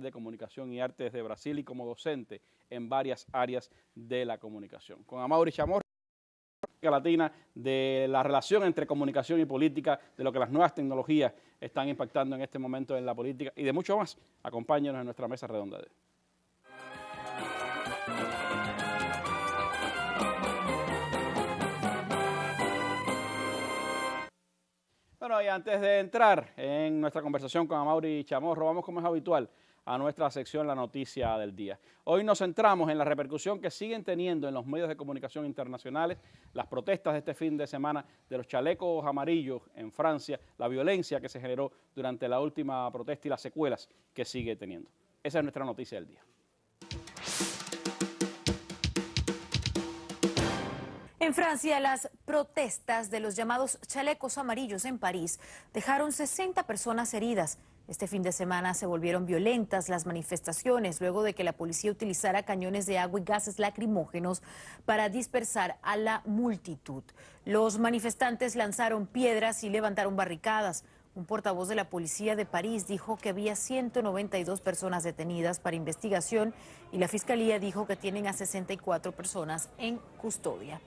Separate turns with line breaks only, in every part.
de Comunicación y Artes de Brasil y como docente en varias áreas de la comunicación. Con Amaury Chamorro, Latina, de la relación entre comunicación y política, de lo que las nuevas tecnologías están impactando en este momento en la política y de mucho más. Acompáñenos en nuestra mesa redonda de hoy. Bueno, y antes de entrar en nuestra conversación con Amaury Chamorro, vamos como es habitual a nuestra sección La Noticia del Día. Hoy nos centramos en la repercusión que siguen teniendo en los medios de comunicación internacionales las protestas de este fin de semana de los chalecos amarillos en Francia, la violencia que se generó durante la última protesta y las secuelas que sigue teniendo. Esa es nuestra noticia del día.
En Francia, las protestas de los llamados chalecos amarillos en París dejaron 60 personas heridas. Este fin de semana se volvieron violentas las manifestaciones luego de que la policía utilizara cañones de agua y gases lacrimógenos para dispersar a la multitud. Los manifestantes lanzaron piedras y levantaron barricadas. Un portavoz de la policía de París dijo que había 192 personas detenidas para investigación y la fiscalía dijo que tienen a 64 personas en custodia.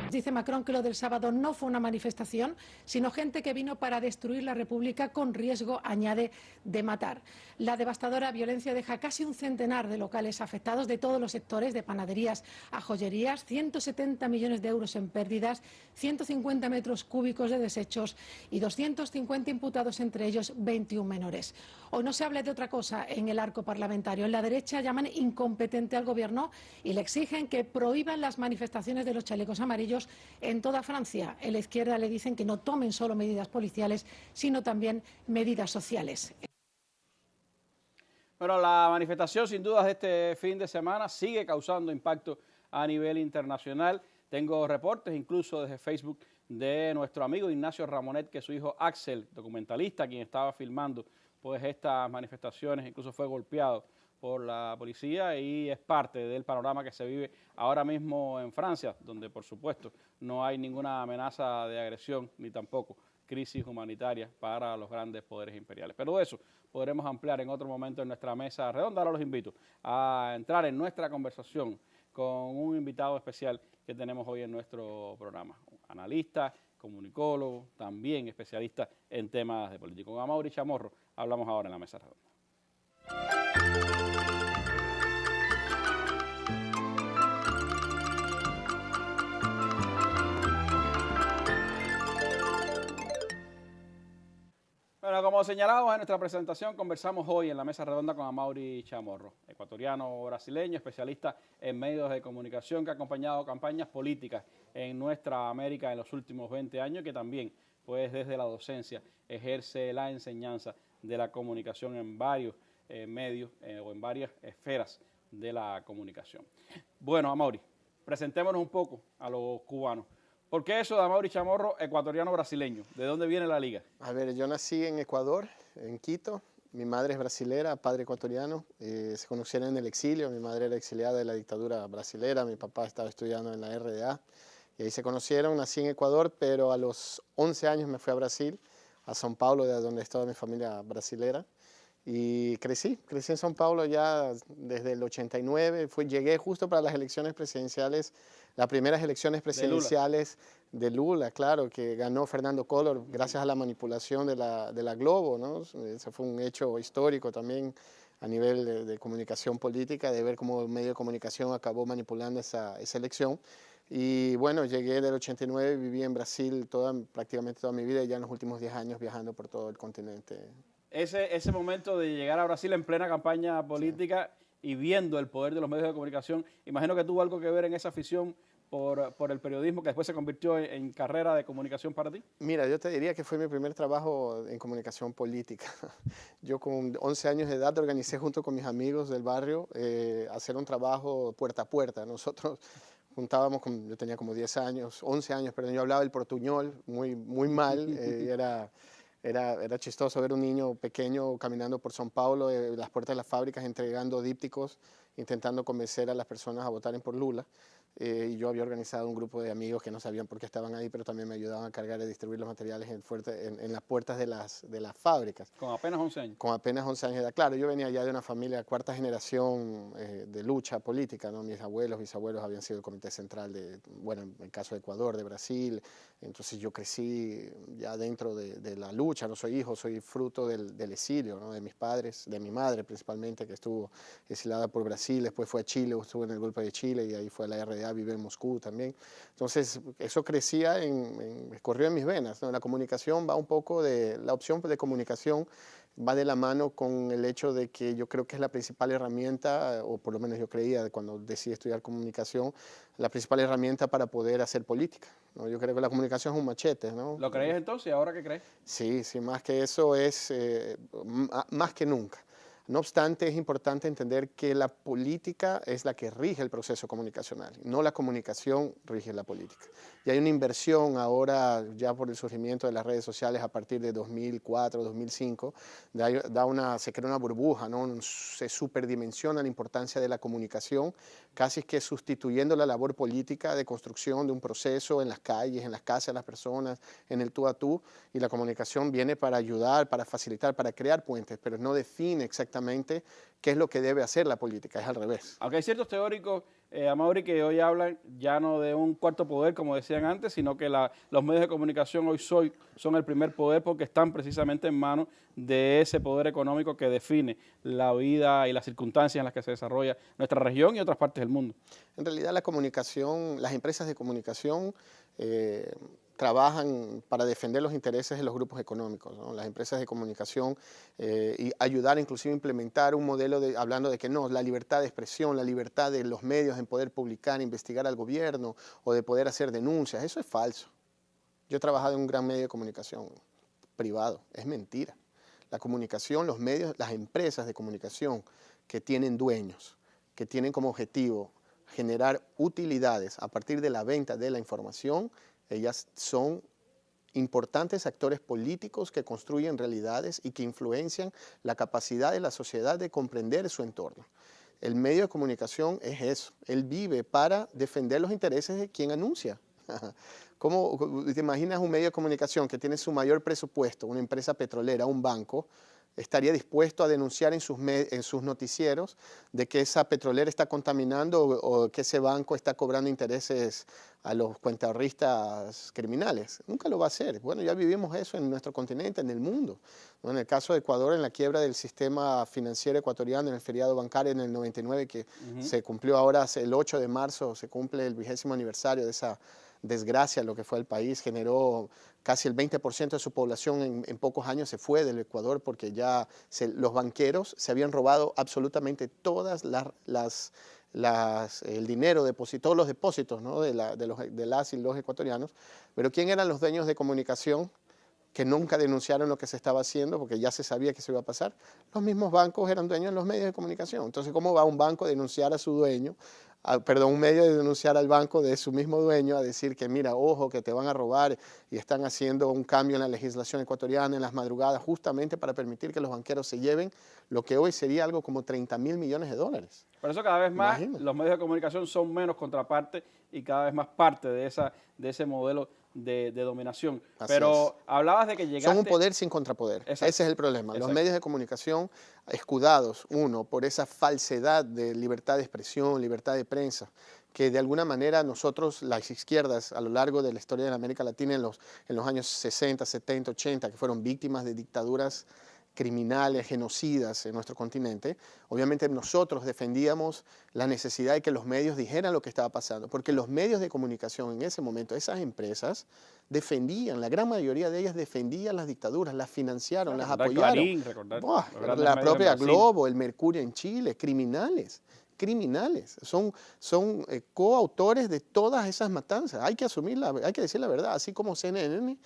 Dice Macron que lo del sábado no fue una manifestación, sino gente que vino para destruir la República con riesgo, añade, de matar. La devastadora violencia deja casi un centenar de locales afectados de todos los sectores, de panaderías a joyerías, 170 millones de euros en pérdidas, 150 metros cúbicos de desechos y 250 imputados, entre ellos 21 menores. Hoy no se habla de otra cosa en el arco parlamentario. En la derecha llaman incompetente al gobierno y le exigen que prohíban las manifestaciones de los chalecos amarillos en toda Francia. En la izquierda le dicen que no tomen solo medidas policiales, sino también medidas sociales.
Bueno, la manifestación sin dudas de este fin de semana sigue causando impacto a nivel internacional. Tengo reportes incluso desde Facebook de nuestro amigo Ignacio Ramonet, que su hijo Axel, documentalista, quien estaba filmando pues estas manifestaciones, incluso fue golpeado por la policía y es parte del panorama que se vive ahora mismo en Francia, donde por supuesto no hay ninguna amenaza de agresión ni tampoco crisis humanitaria para los grandes poderes imperiales. Pero de eso podremos ampliar en otro momento en nuestra mesa redonda. Ahora los invito a entrar en nuestra conversación con un invitado especial que tenemos hoy en nuestro programa, un analista, comunicólogo, también especialista en temas de política. Con Amaury Chamorro hablamos ahora en la mesa redonda. Bueno, como señalábamos en nuestra presentación, conversamos hoy en la mesa redonda con Amaury Chamorro, ecuatoriano brasileño, especialista en medios de comunicación que ha acompañado campañas políticas en nuestra América en los últimos 20 años, que también, pues desde la docencia, ejerce la enseñanza de la comunicación en varios medios o en varias esferas de la comunicación. Bueno, Amaury, presentémonos un poco a los cubanos. ¿Por qué eso de Amaury Chamorro, ecuatoriano-brasileño? ¿De dónde viene la liga?
A ver, yo nací en Ecuador, en Quito. Mi madre es brasilera, padre ecuatoriano. Se conocieron en el exilio. Mi madre era exiliada de la dictadura brasilera. Mi papá estaba estudiando en la RDA. Y ahí se conocieron. Nací en Ecuador, pero a los 11 años me fui a Brasil, a São Paulo, de donde estaba mi familia brasilera. Y crecí en São Paulo ya desde el 89. Llegué justo para las elecciones presidenciales, las primeras elecciones presidenciales de Lula, claro, que ganó Fernando Collor gracias a la manipulación de la Globo, ¿no? Ese fue un hecho histórico también a nivel de comunicación política, de ver cómo el medio de comunicación acabó manipulando esa elección. Y bueno, llegué del 89, viví en Brasil prácticamente toda mi vida y ya en los últimos 10 años viajando por todo el continente.
Ese momento de llegar a Brasil en plena campaña política y viendo el poder de los medios de comunicación, imagino que tuvo algo que ver en esa afición por el periodismo que después se convirtió en carrera de comunicación para ti.
Mira, yo te diría que fue mi primer trabajo en comunicación política. Yo con 11 años de edad organicé junto con mis amigos del barrio hacer un trabajo puerta a puerta. Nosotros juntábamos, yo tenía como 10 años, 11 años, pero yo hablaba el portuñol muy mal, Era chistoso ver un niño pequeño caminando por São Paulo, las puertas de las fábricas, entregando dípticos, intentando convencer a las personas a votar por Lula. y yo había organizado un grupo de amigos que no sabían por qué estaban ahí, pero también me ayudaban a cargar y distribuir los materiales en las puertas de las fábricas.
Con apenas 11 años.
Con apenas 11 años de edad. Claro, yo venía ya de una familia cuarta generación de lucha política, ¿no? Mis abuelos, bisabuelos habían sido el comité central bueno, en el caso de Ecuador, de Brasil. Entonces yo crecí ya dentro de la lucha. No soy hijo, soy fruto del exilio, ¿no? De mis padres, de mi madre principalmente, que estuvo exiliada por Brasil, después fue a Chile, estuvo en el golpe de Chile y ahí fue a la RDA, vive en Moscú también. Entonces eso crecía, corrió en mis venas, ¿no? La comunicación va un poco la opción de comunicación va de la mano con el hecho de que yo creo que es la principal herramienta, o por lo menos yo creía cuando decidí estudiar comunicación, la principal herramienta para poder hacer política, ¿no? Yo creo que la comunicación es un machete, ¿no?
¿Lo creías entonces y ahora qué crees?
Sí, más que eso es más que nunca. No obstante, es importante entender que la política es la que rige el proceso comunicacional, no la comunicación rige la política. Y hay una inversión ahora, ya por el surgimiento de las redes sociales a partir de 2004, 2005, se crea una burbuja, ¿no? Se superdimensiona la importancia de la comunicación, casi que sustituyendo la labor política de construcción de un proceso en las calles, en las casas de las personas, en el tú a tú, y la comunicación viene para ayudar, para facilitar, para crear puentes, pero no define exactamente qué es lo que debe hacer la política, es al revés.
Aunque hay ciertos teóricos, Amaury, que hoy hablan ya no de un cuarto poder, como decían antes, sino que los medios de comunicación hoy son el primer poder porque están precisamente en manos de ese poder económico que define la vida y las circunstancias en las que se desarrolla nuestra región y otras partes del mundo.
En realidad la comunicación, las empresas de comunicación trabajan para defender los intereses de los grupos económicos, ¿no? Las empresas de comunicación y ayudar inclusive a implementar un modelo hablando de que no, la libertad de expresión, la libertad de los medios en poder publicar, investigar al gobierno o de poder hacer denuncias, eso es falso. Yo he trabajado en un gran medio de comunicación privado, es mentira. La comunicación, los medios, las empresas de comunicación que tienen dueños, que tienen como objetivo generar utilidades a partir de la venta de la información, ellas son importantes actores políticos que construyen realidades y que influencian la capacidad de la sociedad de comprender su entorno. El medio de comunicación es eso, él vive para defender los intereses de quien anuncia. ¿Cómo te imaginas un medio de comunicación que tiene su mayor presupuesto, una empresa petrolera, un banco, estaría dispuesto a denunciar en sus noticieros de que esa petrolera está contaminando o que ese banco está cobrando intereses a los cuentaahorristas criminales? Nunca lo va a hacer. Bueno, ya vivimos eso en nuestro continente, en el mundo, ¿no? En el caso de Ecuador, en la quiebra del sistema financiero ecuatoriano, en el feriado bancario en el 99, que se cumplió ahora, el 8 de marzo, se cumple el 20º aniversario de esa desgracia, lo que fue el país, generó casi el 20% de su población en pocos años se fue del Ecuador porque ya los banqueros se habían robado absolutamente todas el dinero, todos los depósitos, ¿no? de las y los ecuatorianos. Pero ¿quién eran los dueños de comunicación que nunca denunciaron lo que se estaba haciendo porque ya se sabía que eso iba a pasar? Los mismos bancos eran dueños de los medios de comunicación. Entonces, ¿cómo va un banco a denunciar a su dueño? Un medio de denunciar al banco de su mismo dueño a decir que mira, ojo, que te van a robar y están haciendo un cambio en la legislación ecuatoriana en las madrugadas justamente para permitir que los banqueros se lleven lo que hoy sería algo como 30.000 millones de dólares?
Por eso cada vez más
Imagínate.
Los medios de comunicación son menos contraparte y cada vez más parte de ese modelo de dominación.
Así
Pero
es.
hablabas de que llegaste...
Son un poder sin contrapoder.
Exacto.
Ese es el problema.
Exacto.
Los medios de comunicación escudados, por esa falsedad de libertad de expresión, libertad de prensa, que de alguna manera nosotros, las izquierdas, a lo largo de la historia de la América Latina, en los años 60, 70, 80, que fueron víctimas de dictaduras criminales, genocidas en nuestro continente, obviamente nosotros defendíamos la necesidad de que los medios dijeran lo que estaba pasando, porque los medios de comunicación en ese momento, esas empresas, defendían, la gran mayoría de ellas defendían las dictaduras, las financiaron, las apoyaron.
Clarín, recordar
La propia Globo, el Mercurio en Chile, criminales, son coautores de todas esas matanzas. Hay que decir la verdad, así como CNN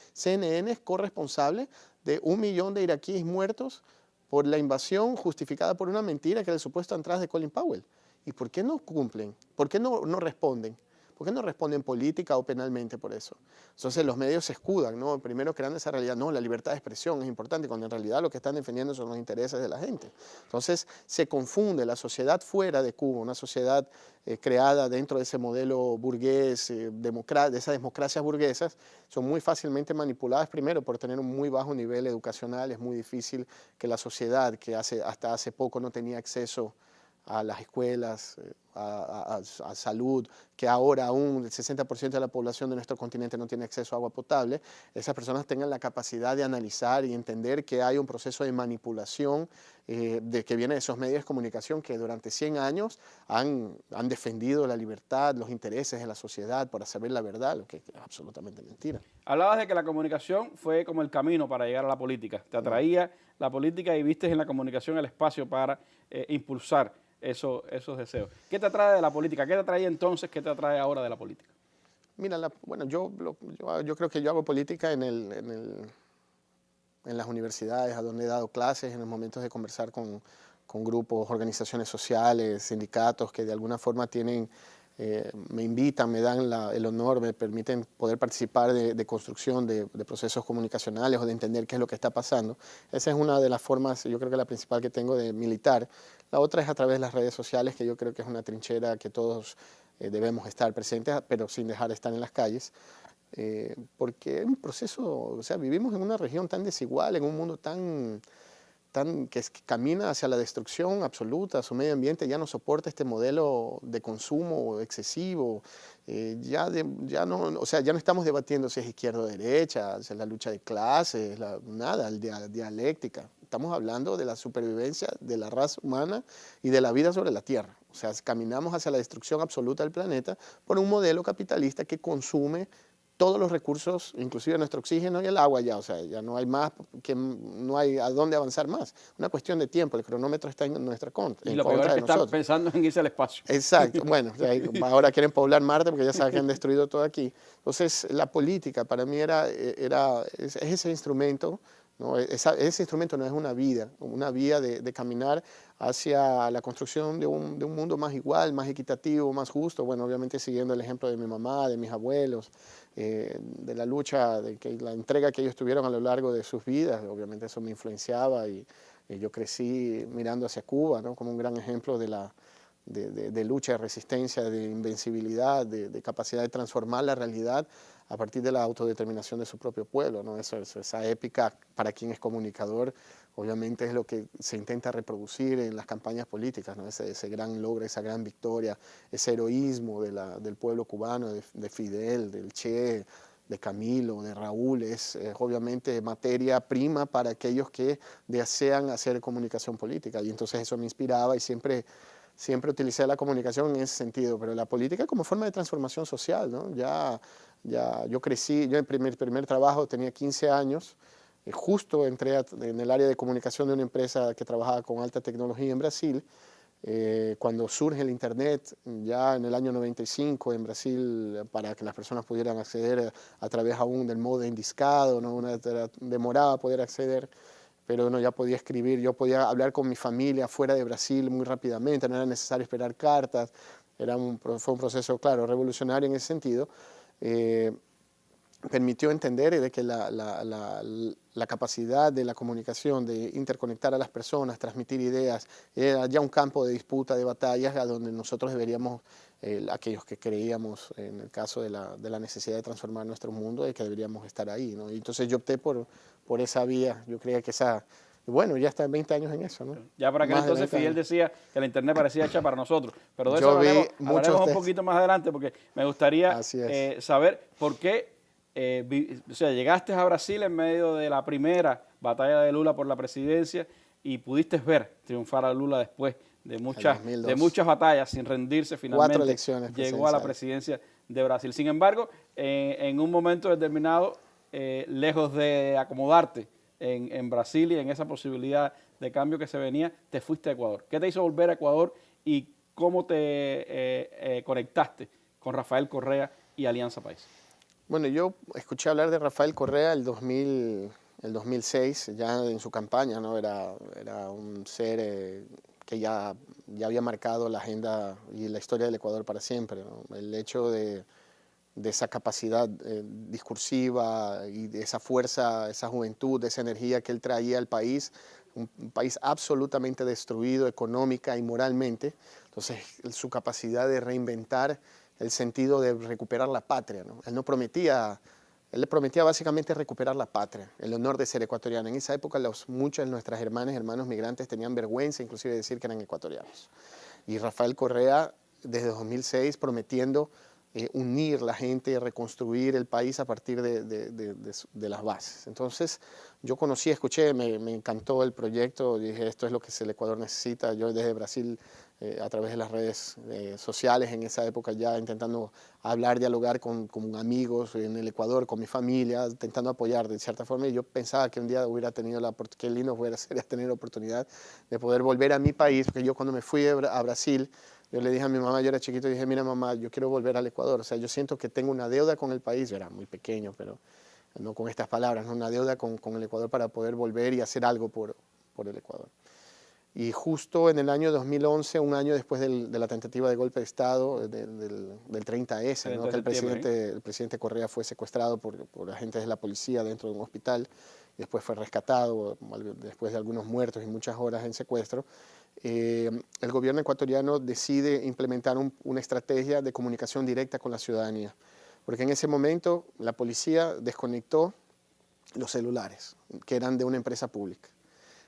es corresponsable de 1 millón de iraquíes muertos por la invasión justificada por una mentira que era el supuesto atrás de Colin Powell. ¿Y por qué no cumplen? ¿Por qué no responden? ¿por qué no responden política o penalmente por eso? Entonces los medios se escudan, ¿no? Primero creando esa realidad, no, la libertad de expresión es importante, cuando en realidad lo que están defendiendo son los intereses de la gente. Entonces se confunde la sociedad fuera de Cuba, una sociedad creada dentro de ese modelo burgués, de esas democracias burguesas, son muy fácilmente manipuladas, primero por tener un muy bajo nivel educacional. Es muy difícil que la sociedad, que hasta hace poco no tenía acceso a las escuelas, a salud, que ahora aún el 60% de la población de nuestro continente no tiene acceso a agua potable, esas personas tengan la capacidad de analizar y entender que hay un proceso de manipulación que viene de esos medios de comunicación que durante 100 años han defendido la libertad, los intereses de la sociedad para saber la verdad, lo que es absolutamente mentira.
Hablabas de que la comunicación fue como el camino para llegar a la política. Te atraía la política y viste en la comunicación el espacio para impulsar esos deseos. ¿Qué te atrae de la política? ¿Qué te atraía entonces? ¿Qué te atrae ahora de la política?
Mira, bueno, yo creo que yo hago política en las universidades, a donde he dado clases, en los momentos de conversar con grupos, organizaciones sociales, sindicatos que de alguna forma me invitan, me dan el honor, me permiten poder participar de construcción de procesos comunicacionales o de entender qué es lo que está pasando. Esa es una de las formas, yo creo que la principal que tengo de militar. La otra es a través de las redes sociales, que yo creo que es una trinchera que todos debemos estar presentes, pero sin dejar de estar en las calles. Porque es un proceso, o sea, vivimos en una región tan desigual, en un mundo que camina hacia la destrucción absoluta, su medio ambiente ya no soporta este modelo de consumo excesivo, ya no estamos debatiendo si es izquierda o derecha, si es la lucha de clases, nada, dialéctica. Estamos hablando de la supervivencia de la raza humana y de la vida sobre la Tierra. O sea, caminamos hacia la destrucción absoluta del planeta por un modelo capitalista que consume todos los recursos, inclusive nuestro oxígeno y el agua ya, o sea, ya no hay más, no hay a dónde avanzar más. Una cuestión de tiempo, el cronómetro está en nuestra contra.
Y lo peor es que están pensando en irse al espacio.
Exacto, bueno, ahora quieren poblar Marte porque ya saben que han destruido todo aquí. Entonces, la política para mí es ese instrumento, ¿no? Ese instrumento no es una vía de caminar hacia la construcción de un mundo más igual, más equitativo, más justo. Bueno, obviamente siguiendo el ejemplo de mi mamá, de mis abuelos, de la lucha, la entrega que ellos tuvieron a lo largo de sus vidas. Obviamente eso me influenciaba y yo crecí mirando hacia Cuba, ¿no? Como un gran ejemplo de lucha, de resistencia, de invencibilidad, de capacidad de transformar la realidad a partir de la autodeterminación de su propio pueblo, ¿no? Esa épica, para quien es comunicador, obviamente es lo que se intenta reproducir en las campañas políticas, ¿no? Ese gran logro, esa gran victoria, ese heroísmo del pueblo cubano, de Fidel, del Che, de Camilo, de Raúl, es obviamente materia prima para aquellos que desean hacer comunicación política. Y entonces eso me inspiraba y siempre utilicé la comunicación en ese sentido, pero la política como forma de transformación social, ¿no? Yo crecí, yo en primer trabajo tenía 15 años, justo entré en el área de comunicación de una empresa que trabajaba con alta tecnología en Brasil, cuando surge el Internet, ya en el año 95 en Brasil, para que las personas pudieran acceder a través aún del modem discado, ¿no? Demoraba poder acceder, pero uno ya podía escribir, yo podía hablar con mi familia fuera de Brasil muy rápidamente, no era necesario esperar cartas, fue un proceso, claro, revolucionario en ese sentido. Permitió entender de que la capacidad de la comunicación, de interconectar a las personas, transmitir ideas, era ya un campo de disputa, de batallas, a donde nosotros deberíamos, aquellos que creíamos en el caso de la necesidad de transformar nuestro mundo, de que deberíamos estar ahí, ¿no? Y entonces yo opté por esa vía. Yo creía que bueno, ya están 20 años en eso, ¿no?
Ya para aquel entonces Fidel decía que la Internet parecía hecha para nosotros. Pero de eso hablaremos un poquito más adelante, porque me gustaría saber por qué, o sea, llegaste a Brasil en medio de la primera batalla de Lula por la presidencia y pudiste ver triunfar a Lula después de muchas batallas, sin rendirse, finalmente llegó a la presidencia de Brasil. Sin embargo, en un momento determinado, lejos de acomodarte en Brasil y en esa posibilidad de cambio que se venía, te fuiste a Ecuador. ¿Qué te hizo volver a Ecuador y cómo te conectaste con Rafael Correa y Alianza País?
Bueno, yo escuché hablar de Rafael Correa el 2006, ya en su campaña, ¿no? Era un ser que ya ya había marcado la agenda y la historia del Ecuador para siempre, ¿no? El hecho de esa capacidad discursiva y de esa fuerza, esa juventud, esa energía que él traía al país, un país absolutamente destruido económica y moralmente. Entonces, su capacidad de reinventar el sentido de recuperar la patria, ¿no? Él le prometía básicamente recuperar la patria, el honor de ser ecuatoriano. En esa época muchos de nuestras hermanos migrantes tenían vergüenza inclusive de decir que eran ecuatorianos. Y Rafael Correa, desde 2006, prometiendo unir la gente y reconstruir el país a partir de las bases. Entonces, yo conocí, escuché, me encantó el proyecto, dije, esto es lo que el Ecuador necesita. Yo desde Brasil, a través de las redes sociales, en esa época ya intentando hablar, dialogar con amigos en el Ecuador, con mi familia, intentando apoyar de cierta forma. Y yo pensaba que un día hubiera tenido qué lindo sería tener la oportunidad de poder volver a mi país, porque yo cuando me fui a Brasil, yo le dije a mi mamá, yo era chiquito, y dije, mira mamá, yo quiero volver al Ecuador. O sea, yo siento que tengo una deuda con el país. Yo era muy pequeño, pero no con estas palabras, ¿no? Una deuda con el Ecuador para poder volver y hacer algo por el Ecuador. Y justo en el año 2011, un año después de la tentativa de golpe de Estado, del 30S, ¿no? Que el presidente Correa fue secuestrado por agentes de la policía dentro de un hospital, y después fue rescatado, después de algunos muertos y muchas horas en secuestro. El gobierno ecuatoriano decide implementar una estrategia de comunicación directa con la ciudadanía, porque en ese momento la policía desconectó los celulares, que eran de una empresa pública.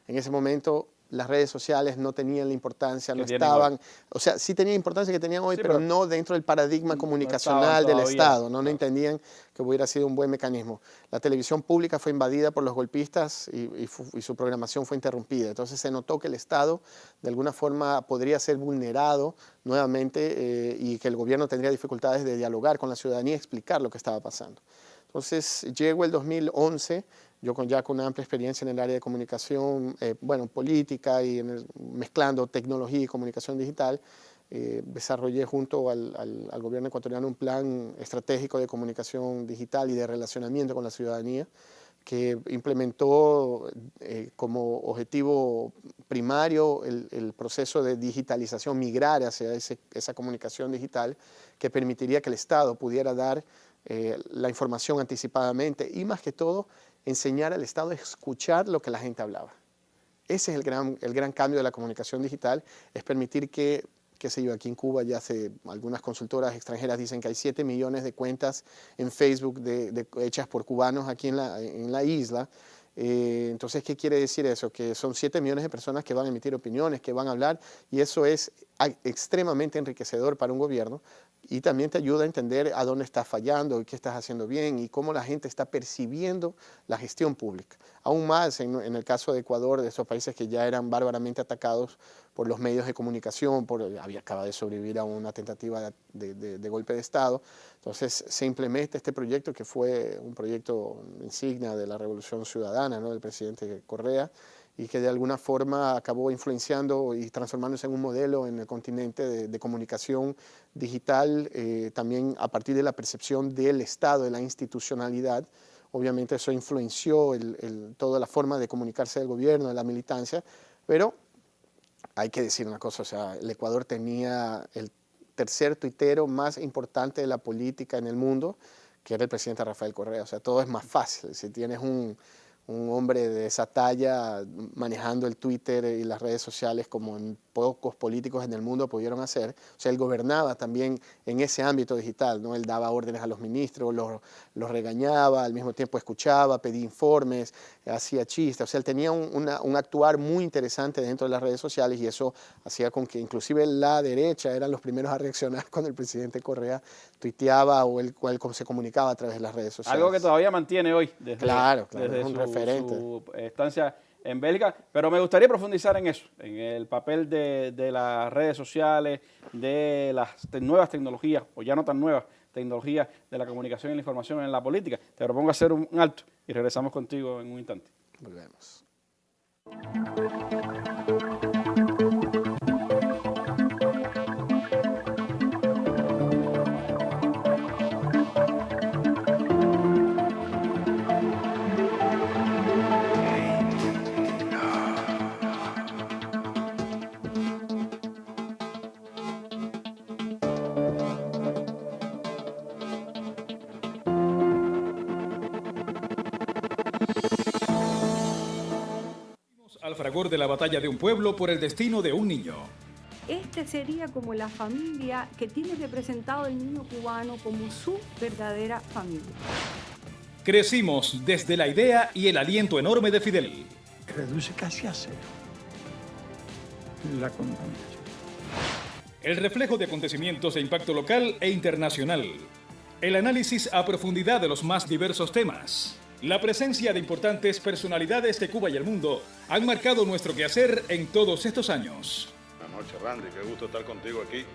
En ese momento las redes sociales no tenían la importancia, no estaban, o sea, sí tenían importancia que tenían hoy, sí, pero no dentro del paradigma comunicacional del Estado, no entendían que hubiera sido un buen mecanismo. La televisión pública fue invadida por los golpistas y su programación fue interrumpida, entonces se notó que el Estado de alguna forma podría ser vulnerado nuevamente y que el gobierno tendría dificultades de dialogar con la ciudadanía y explicar lo que estaba pasando. Entonces llegó el 2011, yo ya con una amplia experiencia en el área de comunicación, política y mezclando tecnología y comunicación digital, desarrollé junto al gobierno ecuatoriano un plan estratégico de comunicación digital y de relacionamiento con la ciudadanía que implementó como objetivo primario el proceso de digitalización, migrar hacia esa comunicación digital que permitiría que el Estado pudiera dar la información anticipadamente y más que todo enseñar al Estado a escuchar lo que la gente hablaba. Ese es el gran cambio de la comunicación digital, es permitir que, qué sé yo, aquí en Cuba ya algunas consultoras extranjeras dicen que hay 7 millones de cuentas en Facebook hechas por cubanos aquí en la isla. Entonces, ¿qué quiere decir eso? Que son 7 millones de personas que van a emitir opiniones, que van a hablar, y eso es extremadamente enriquecedor para un gobierno y también te ayuda a entender a dónde estás fallando y qué estás haciendo bien y cómo la gente está percibiendo la gestión pública. Aún más en el caso de Ecuador, de esos países que ya eran bárbaramente atacados por los medios de comunicación, acaba de sobrevivir a una tentativa de golpe de Estado. Entonces se implementa este proyecto que fue un proyecto insignia de la Revolución Ciudadana, ¿no? Del presidente Correa, y que de alguna forma acabó influenciando y transformándose en un modelo en el continente de comunicación digital, también a partir de la percepción del Estado, de la institucionalidad. Obviamente eso influenció toda la forma de comunicarse del gobierno, de la militancia, pero hay que decir una cosa, o sea, el Ecuador tenía el tercer tuitero más importante de la política en el mundo, que era el presidente Rafael Correa. O sea, todo es más fácil. Si tienes un hombre de esa talla manejando el Twitter y las redes sociales como pocos políticos en el mundo pudieron hacer. O sea, él gobernaba también en ese ámbito digital, ¿no? Él daba órdenes a los ministros, los regañaba, al mismo tiempo escuchaba, pedía informes, hacía chistes. O sea, él tenía un actuar muy interesante dentro de las redes sociales y eso hacía con que inclusive la derecha eran los primeros a reaccionar cuando el presidente Correa tuiteaba o él se comunicaba a través de las redes sociales.
Algo que todavía mantiene hoy desde
es un referente.
Su estancia en Bélgica, pero me gustaría profundizar en eso, en el papel de las redes sociales, de las nuevas tecnologías, o ya no tan nuevas, tecnologías de la comunicación y la información en la política. Te propongo hacer un alto y regresamos contigo en un instante.
Volvemos.
fragor de la batalla de un pueblo por el destino de un niño.
Este sería como la familia que tiene representado el niño cubano como su verdadera familia.
Crecimos desde la idea y el aliento enorme de Fidel.
Reduce casi a cero la contaminación.
El reflejo de acontecimientos de impacto local e internacional. El análisis a profundidad de los más diversos temas. La presencia de importantes personalidades de Cuba y el mundo han marcado nuestro quehacer en todos estos años.
Buenas noches, Randy. Qué gusto estar contigo aquí.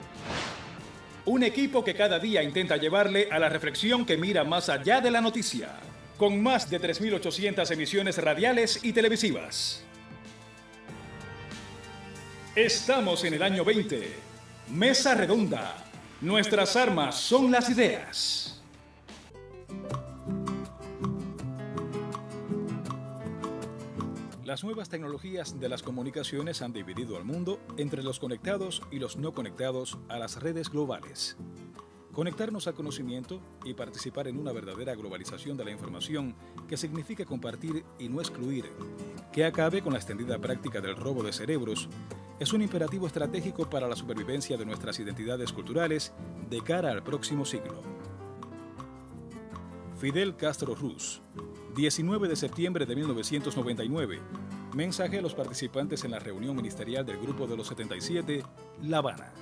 Un equipo que cada día intenta llevarle a la reflexión que mira más allá de la noticia. Con más de 3.800 emisiones radiales y televisivas. Estamos en el año 20. Mesa Redonda. Nuestras armas son las ideas. Las nuevas tecnologías de las comunicaciones han dividido al mundo entre los conectados y los no conectados a las redes globales. Conectarnos al conocimiento y participar en una verdadera globalización de la información que significa compartir y no excluir, que acabe con la extendida práctica del robo de cerebros, es un imperativo estratégico para la supervivencia de nuestras identidades culturales de cara al próximo siglo. Fidel Castro Ruz, 19 de septiembre de 1999. Mensaje a los participantes en la reunión ministerial del Grupo de los 77, La Habana.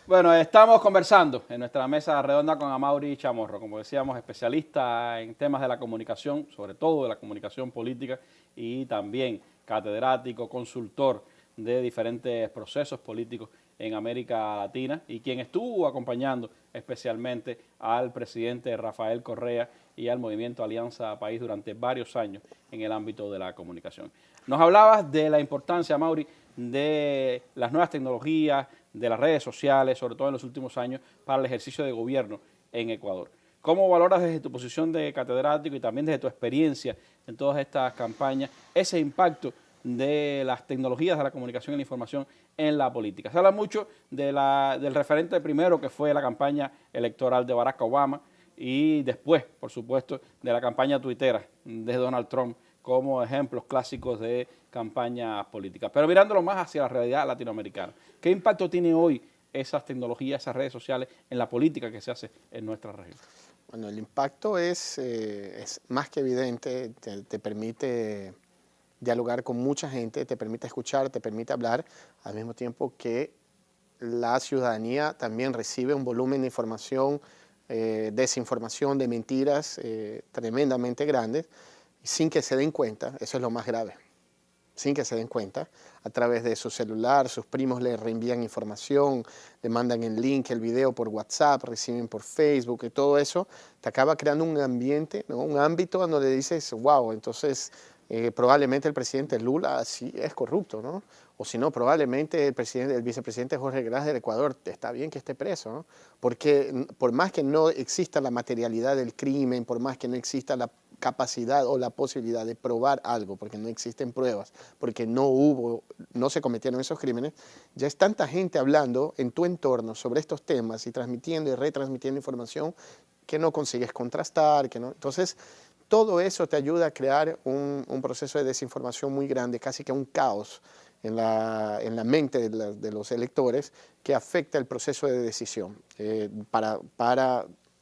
Bueno, estamos conversando en nuestra mesa redonda con Amaury Chamorro, como decíamos, especialista en temas de la comunicación, sobre todo de la comunicación política, y también catedrático, consultor de diferentes procesos políticos en América Latina, y quien estuvo acompañando especialmente al presidente Rafael Correa y al movimiento Alianza País durante varios años en el ámbito de la comunicación. Nos hablabas de la importancia, Amaury, de las nuevas tecnologías, de las redes sociales, sobre todo en los últimos años, para el ejercicio de gobierno en Ecuador. ¿Cómo valoras desde tu posición de catedrático y también desde tu experiencia en todas estas campañas ese impacto de las tecnologías de la comunicación y la información en la política? Se habla mucho del referente primero, que fue la campaña electoral de Barack Obama, y después, por supuesto, de la campaña tuitera de Donald Trump, como ejemplos clásicos de campañas políticas. Pero mirándolo más hacia la realidad latinoamericana, ¿qué impacto tiene hoy esas tecnologías, esas redes sociales en la política que se hace en nuestra región?
Bueno, el impacto es más que evidente, te permite dialogar con mucha gente, te permite escuchar, te permite hablar, al mismo tiempo que la ciudadanía también recibe un volumen de información, desinformación, de mentiras tremendamente grandes, sin que se den cuenta. Eso es lo más grave, sin que se den cuenta, a través de su celular, sus primos le reenvían información, le mandan el link, el video por WhatsApp, reciben por Facebook, y todo eso te acaba creando un ambiente, ¿no? Un ámbito donde dices, wow, entonces probablemente el presidente Lula sí es corrupto, ¿no? O si no, probablemente el vicepresidente Jorge Glass del Ecuador está bien que esté preso, ¿no? Porque por más que no exista la materialidad del crimen, por más que no exista la capacidad o la posibilidad de probar algo, porque no existen pruebas, porque no se cometieron esos crímenes, ya es tanta gente hablando en tu entorno sobre estos temas y transmitiendo y retransmitiendo información que no consigues contrastar, que no. Entonces, todo eso te ayuda a crear un proceso de desinformación muy grande, casi que un caos en la mente de los electores, que afecta el proceso de decisión para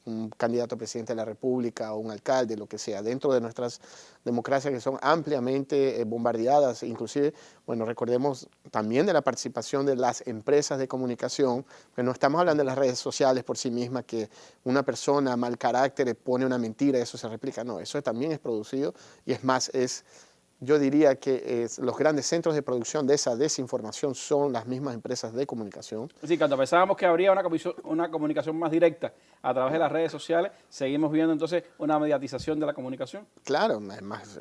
un candidato a presidente de la República o un alcalde, lo que sea, dentro de nuestras democracias que son ampliamente bombardeadas. Inclusive, bueno, recordemos también de la participación de las empresas de comunicación, que no estamos hablando de las redes sociales por sí mismas, que una persona mal carácter pone una mentira y eso se replica. No, eso también es producido, y es más, yo diría que los grandes centros de producción de esa desinformación son las mismas empresas de comunicación.
Sí, cuando pensábamos que habría una comunicación más directa a través de las redes sociales, seguimos viendo entonces una mediatización de la comunicación.
Claro, además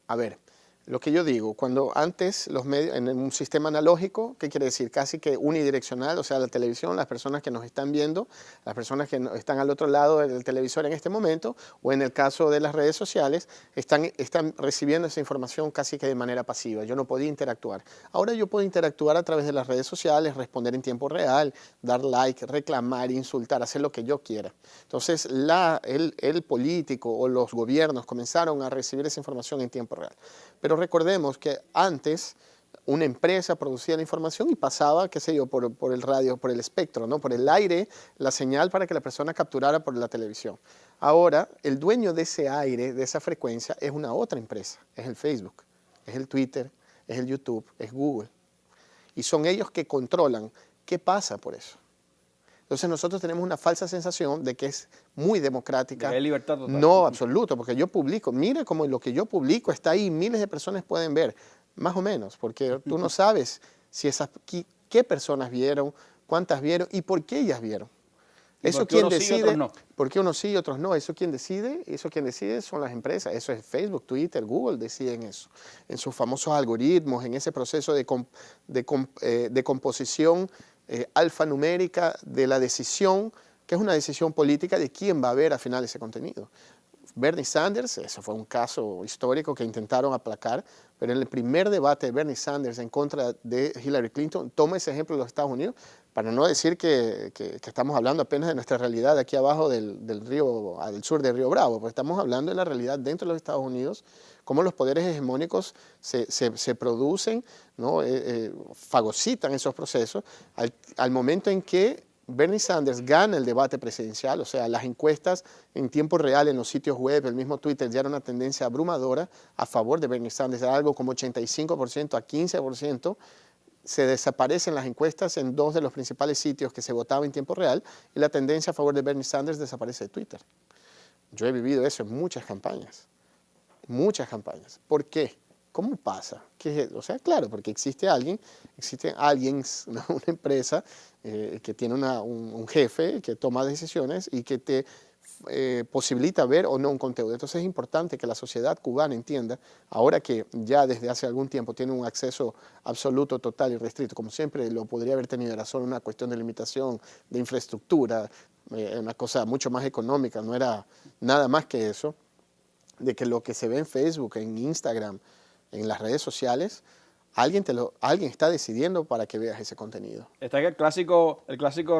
a ver, Lo que yo digo, cuando antes los medios, en un sistema analógico, ¿qué quiere decir? Casi que unidireccional, o sea, la televisión, las personas que nos están viendo, las personas que están al otro lado del televisor en este momento, o en el caso de las redes sociales, están recibiendo esa información casi que de manera pasiva. Yo no podía interactuar. Ahora yo puedo interactuar a través de las redes sociales, responder en tiempo real, dar like, reclamar, insultar, hacer lo que yo quiera. Entonces, el político o los gobiernos comenzaron a recibir esa información en tiempo real. Pero recordemos que antes una empresa producía la información y pasaba, qué sé yo, por el radio, por el espectro, ¿no? Por el aire, la señal para que la persona capturara por la televisión. Ahora, el dueño de ese aire, de esa frecuencia, es una otra empresa. Es el Facebook, es el Twitter, es el YouTube, es Google. Y son ellos que controlan qué pasa por eso. Entonces nosotros tenemos una falsa sensación de que es muy democrática.
De que hay libertad total.
No, absoluto, porque yo publico, mira como lo que yo publico está ahí, miles de personas pueden ver, más o menos, porque tú no sabes si qué personas vieron, cuántas vieron y por qué ellas vieron. Eso quién decide,
no.
por qué unos sí y otros no, eso quién decide son las empresas, eso es Facebook, Twitter, Google deciden eso, en sus famosos algoritmos, en ese proceso de composición alfanumérica de la decisión, que es una decisión política de quién va a ver al final ese contenido. Bernie Sanders, eso fue un caso histórico que intentaron aplacar, pero en el primer debate de Bernie Sanders en contra de Hillary Clinton, toma ese ejemplo de los Estados Unidos, para no decir que estamos hablando apenas de nuestra realidad de aquí abajo del río, al sur del río Bravo, pues estamos hablando de la realidad dentro de los Estados Unidos, cómo los poderes hegemónicos se producen, ¿no? Fagocitan esos procesos, al momento en que Bernie Sanders gana el debate presidencial, o sea, las encuestas en tiempo real en los sitios web, el mismo Twitter, ya era una tendencia abrumadora a favor de Bernie Sanders, era algo como 85% a 15%, se desaparecen las encuestas en dos de los principales sitios que se votaba en tiempo real y la tendencia a favor de Bernie Sanders desaparece de Twitter. Yo he vivido eso en muchas campañas. Muchas campañas. ¿Por qué? ¿Cómo pasa? O sea, claro, porque existe alguien, una empresa que tiene un jefe que toma decisiones y que te posibilita ver o no un contenido. Entonces es importante que la sociedad cubana entienda, ahora que ya desde hace algún tiempo tiene un acceso absoluto, total y restricto, como siempre lo podría haber tenido, era solo una cuestión de limitación, de infraestructura, una cosa mucho más económica, no era nada más que eso, de que lo que se ve en Facebook, en Instagram, en las redes sociales, alguien está decidiendo para que veas ese contenido.
Está el clásico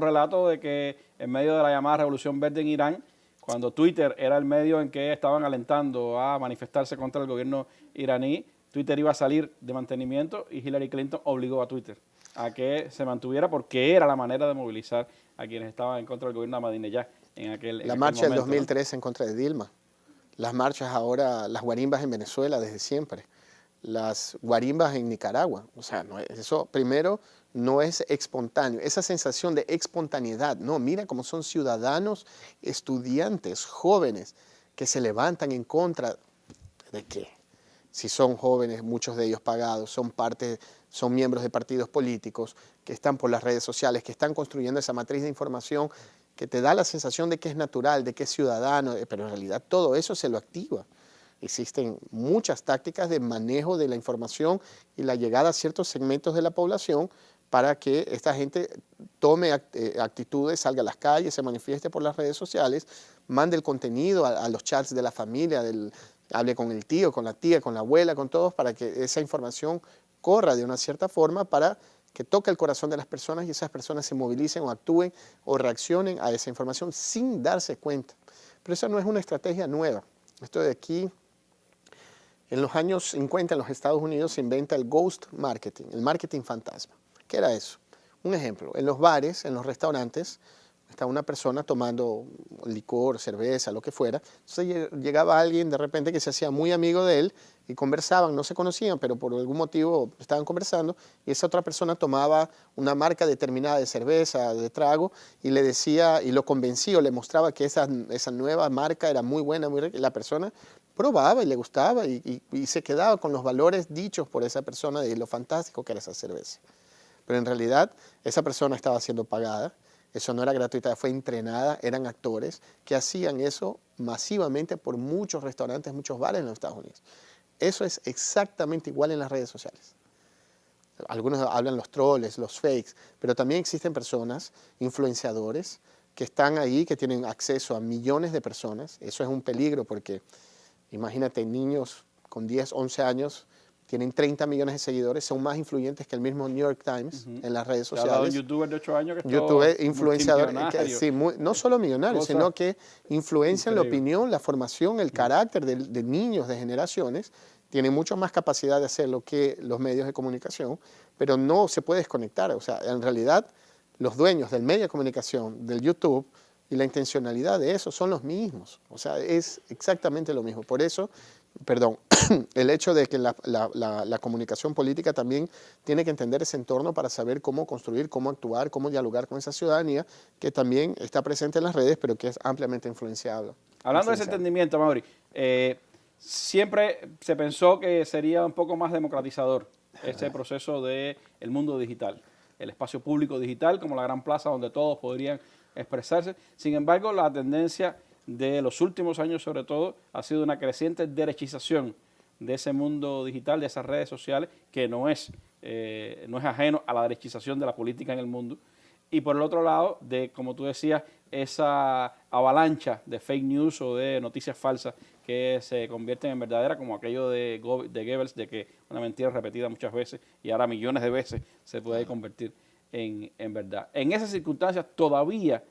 relato de que en medio de la llamada Revolución Verde en Irán, cuando Twitter era el medio en que estaban alentando a manifestarse contra el gobierno iraní, Twitter iba a salir de mantenimiento y Hillary Clinton obligó a Twitter a que se mantuviera porque era la manera de movilizar a quienes estaban en contra del gobierno de Ahmadinejad en aquel
La marcha del
momento,
2013 en contra de Dilma, las marchas ahora, las guarimbas en Venezuela desde siempre, las guarimbas en Nicaragua, o sea, eso primero no es espontáneo, esa sensación de espontaneidad, no, mira cómo son ciudadanos, estudiantes, jóvenes, que se levantan en contra de qué. Si son jóvenes, muchos de ellos pagados, son miembros de partidos políticos, que están por las redes sociales, que están construyendo esa matriz de información que te da la sensación de que es natural, de que es ciudadano, pero en realidad todo eso se lo activa. Existen muchas tácticas de manejo de la información y la llegada a ciertos segmentos de la población para que esta gente tome actitudes, salga a las calles, se manifieste por las redes sociales, mande el contenido a los chats de la familia, hable con el tío, con la tía, con la abuela, con todos, para que esa información corra de una cierta forma para que toque el corazón de las personas y esas personas se movilicen o actúen o reaccionen a esa información sin darse cuenta. Pero esa no es una estrategia nueva. Esto de aquí, en los años 50 en los Estados Unidos se inventa el ghost marketing, el marketing fantasma. ¿Qué era eso? Un ejemplo, en los bares, en los restaurantes, estaba una persona tomando licor, cerveza, lo que fuera. Entonces llegaba alguien de repente que se hacía muy amigo de él y conversaban, no se conocían, pero por algún motivo estaban conversando y esa otra persona tomaba una marca determinada de cerveza, de trago y le decía y lo convencía o le mostraba que esa nueva marca era muy buena, muy rica y la persona probaba y le gustaba y se quedaba con los valores dichos por esa persona de lo fantástico que era esa cerveza. Pero en realidad esa persona estaba siendo pagada, eso no era gratuita, fue entrenada, eran actores que hacían eso masivamente por muchos restaurantes, muchos bares en los Estados Unidos. Eso es exactamente igual en las redes sociales. Algunos hablan los troles, los fakes, pero también existen personas, influenciadores, que están ahí, que tienen acceso a millones de personas. Eso es un peligro porque, imagínate, niños con 10, 11 años tienen 30 millones de seguidores, son más influyentes que el mismo New York Times en las redes sociales.
Ha un youtuber de 8 años que es
youtuber, influenciador, sí, no solo millonarios, sino que influencian la opinión, la formación, el carácter de niños, de generaciones. Tienen mucho más capacidad de hacerlo que los medios de comunicación, pero no se puede desconectar. O sea, en realidad, los dueños del medio de comunicación, del YouTube, y la intencionalidad de eso son los mismos. O sea, es exactamente lo mismo. Por eso, el hecho de que la comunicación política también tiene que entender ese entorno para saber cómo construir, cómo actuar, cómo dialogar con esa ciudadanía que también está presente en las redes, pero que es ampliamente influenciable.
Hablando de ese entendimiento, Mauri, siempre se pensó que sería un poco más democratizador este proceso del mundo digital, el espacio público digital como la gran plaza donde todos podrían expresarse. Sin embargo, la tendencia de los últimos años, sobre todo, ha sido una creciente derechización de ese mundo digital, de esas redes sociales, que no es ajeno a la derechización de la política en el mundo. Y por el otro lado, como tú decías, esa avalancha de fake news o de noticias falsas que se convierten en verdaderas, como aquello de Goebbels, de que una mentira repetida muchas veces y ahora millones de veces se puede convertir en verdad. En esas circunstancias, ¿todavía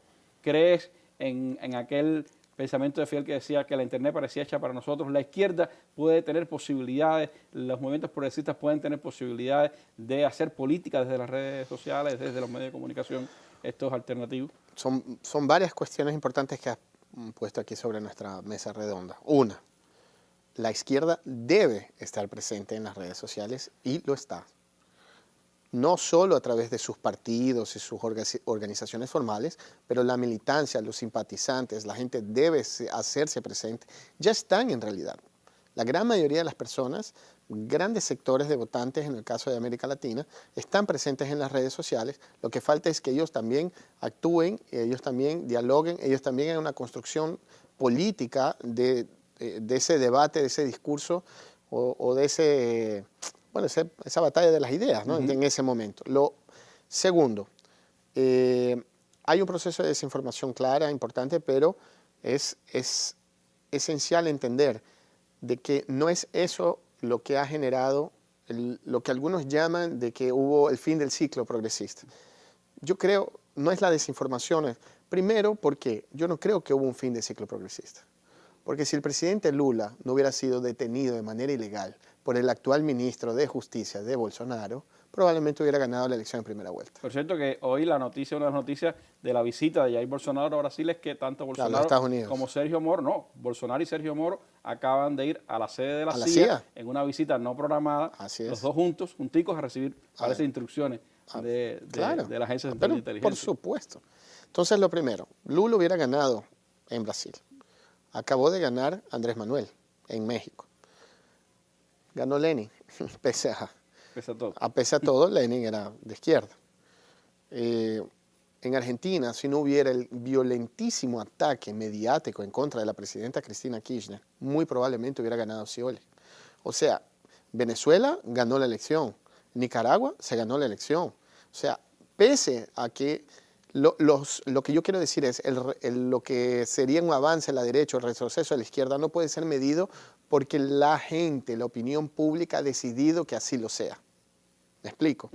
crees en aquel pensamiento de Fidel que decía que la Internet parecía hecha para nosotros? La izquierda puede tener posibilidades, los movimientos progresistas pueden tener posibilidades de hacer política desde las redes sociales, desde los medios de comunicación, estos alternativos.
Son varias cuestiones importantes que has puesto aquí sobre nuestra mesa redonda. Una, la izquierda debe estar presente en las redes sociales y lo está. No solo a través de sus partidos y sus organizaciones formales, pero la militancia, los simpatizantes, la gente debe hacerse presente. Ya están en realidad. La gran mayoría de las personas, grandes sectores de votantes en el caso de América Latina, están presentes en las redes sociales. Lo que falta es que ellos también actúen, ellos también dialoguen, ellos también hagan una construcción política de ese debate, de ese discurso o de ese... Bueno, esa batalla de las ideas, ¿no? En ese momento. Lo segundo, hay un proceso de desinformación clara, importante, pero es esencial entender de que no es eso lo que ha generado lo que algunos llaman de que hubo el fin del ciclo progresista. Yo creo, no es la desinformación. Primero, porque yo no creo que hubo un fin del ciclo progresista. Porque si el presidente Lula no hubiera sido detenido de manera ilegal por el actual ministro de Justicia de Bolsonaro, probablemente hubiera ganado la elección en primera vuelta.
Por cierto que hoy una de las noticias de la visita de Jair Bolsonaro a Brasil es que tanto Bolsonaro como Sergio Moro, Bolsonaro y Sergio Moro acaban de ir a la sede de la CIA en una visita no programada, los dos junticos a recibir parece instrucciones de la Agencia Central de Inteligencia.
Por supuesto. Entonces lo primero, Lula hubiera ganado en Brasil. Acabó de ganar Andrés Manuel en México. Ganó Lenin, pese a todo, Lenin era de izquierda. En Argentina, si no hubiera el violentísimo ataque mediático en contra de la presidenta Cristina Kirchner, muy probablemente hubiera ganado Scioli. O sea, Venezuela ganó la elección, Nicaragua se ganó la elección. O sea, pese a que lo que yo quiero decir es lo que sería un avance en la derecha o el retroceso de la izquierda no puede ser medido porque la gente, la opinión pública ha decidido que así lo sea. ¿Me explico?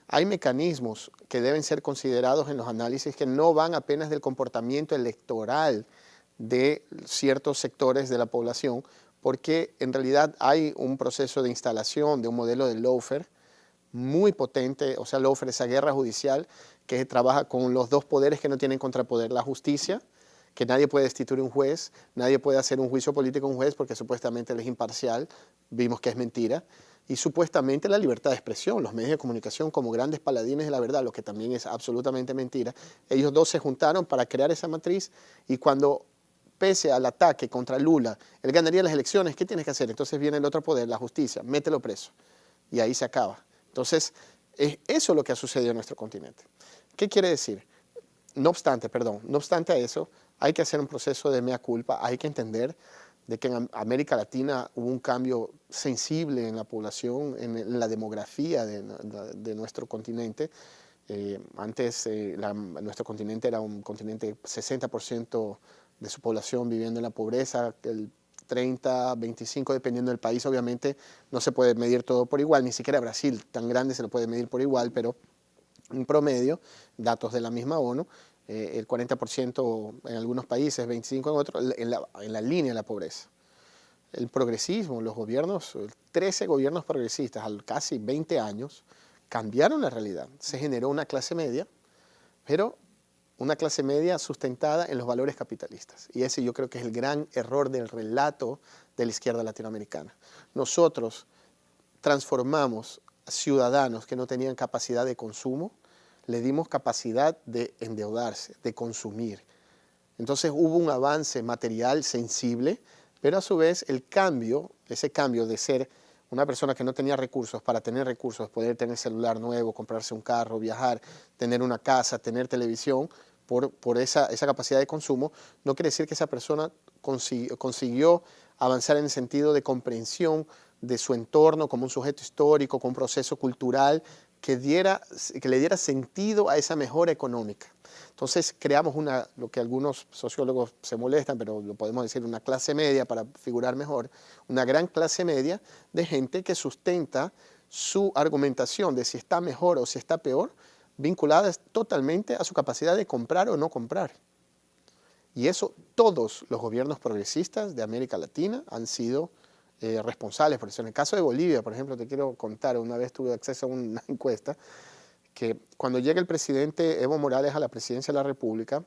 Hay mecanismos que deben ser considerados en los análisis que no van apenas del comportamiento electoral de ciertos sectores de la población, porque en realidad hay un proceso de instalación de un modelo de lawfare muy potente, o sea, lawfare, esa guerra judicial que trabaja con los dos poderes que no tienen contrapoder, la justicia, que nadie puede destituir un juez, nadie puede hacer un juicio político a un juez porque supuestamente él es imparcial, vimos que es mentira, y supuestamente la libertad de expresión, los medios de comunicación como grandes paladines de la verdad, lo que también es absolutamente mentira. Ellos dos se juntaron para crear esa matriz y cuando, pese al ataque contra Lula, él ganaría las elecciones, ¿qué tienes que hacer? Entonces viene el otro poder, la justicia, mételo preso y ahí se acaba. Entonces, es eso lo que ha sucedido en nuestro continente. ¿Qué quiere decir? No obstante a eso, hay que hacer un proceso de mea culpa, hay que entender de que en América Latina hubo un cambio sensible en la población, en la demografía de nuestro continente. Antes nuestro continente era un continente 60% de su población viviendo en la pobreza, el 30, 25, dependiendo del país. Obviamente no se puede medir todo por igual, ni siquiera Brasil tan grande se lo puede medir por igual, pero en promedio, datos de la misma ONU, el 40% en algunos países, 25% en otros, en la línea de la pobreza. El progresismo, los gobiernos, 13 gobiernos progresistas a casi 20 años, cambiaron la realidad. Se generó una clase media, pero una clase media sustentada en los valores capitalistas. Y ese yo creo que es el gran error del relato de la izquierda latinoamericana. Nosotros transformamos a ciudadanos que no tenían capacidad de consumo, le dimos capacidad de endeudarse, de consumir. Entonces hubo un avance material sensible, pero a su vez ese cambio de ser una persona que no tenía recursos para tener recursos, poder tener celular nuevo, comprarse un carro, viajar, tener una casa, tener televisión, por esa capacidad de consumo, no quiere decir que esa persona consiguió avanzar en el sentido de comprensión de su entorno como un sujeto histórico, con un proceso cultural que le diera sentido a esa mejora económica. Entonces creamos lo que algunos sociólogos se molestan, pero lo podemos decir una clase media para figurar mejor, una gran clase media de gente que sustenta su argumentación de si está mejor o si está peor, vinculada totalmente a su capacidad de comprar o no comprar. Y eso todos los gobiernos progresistas de América Latina han sido responsables por eso. En el caso de Bolivia, por ejemplo, te quiero contar, una vez tuve acceso a una encuesta, que cuando llega el presidente Evo Morales a la presidencia de la República,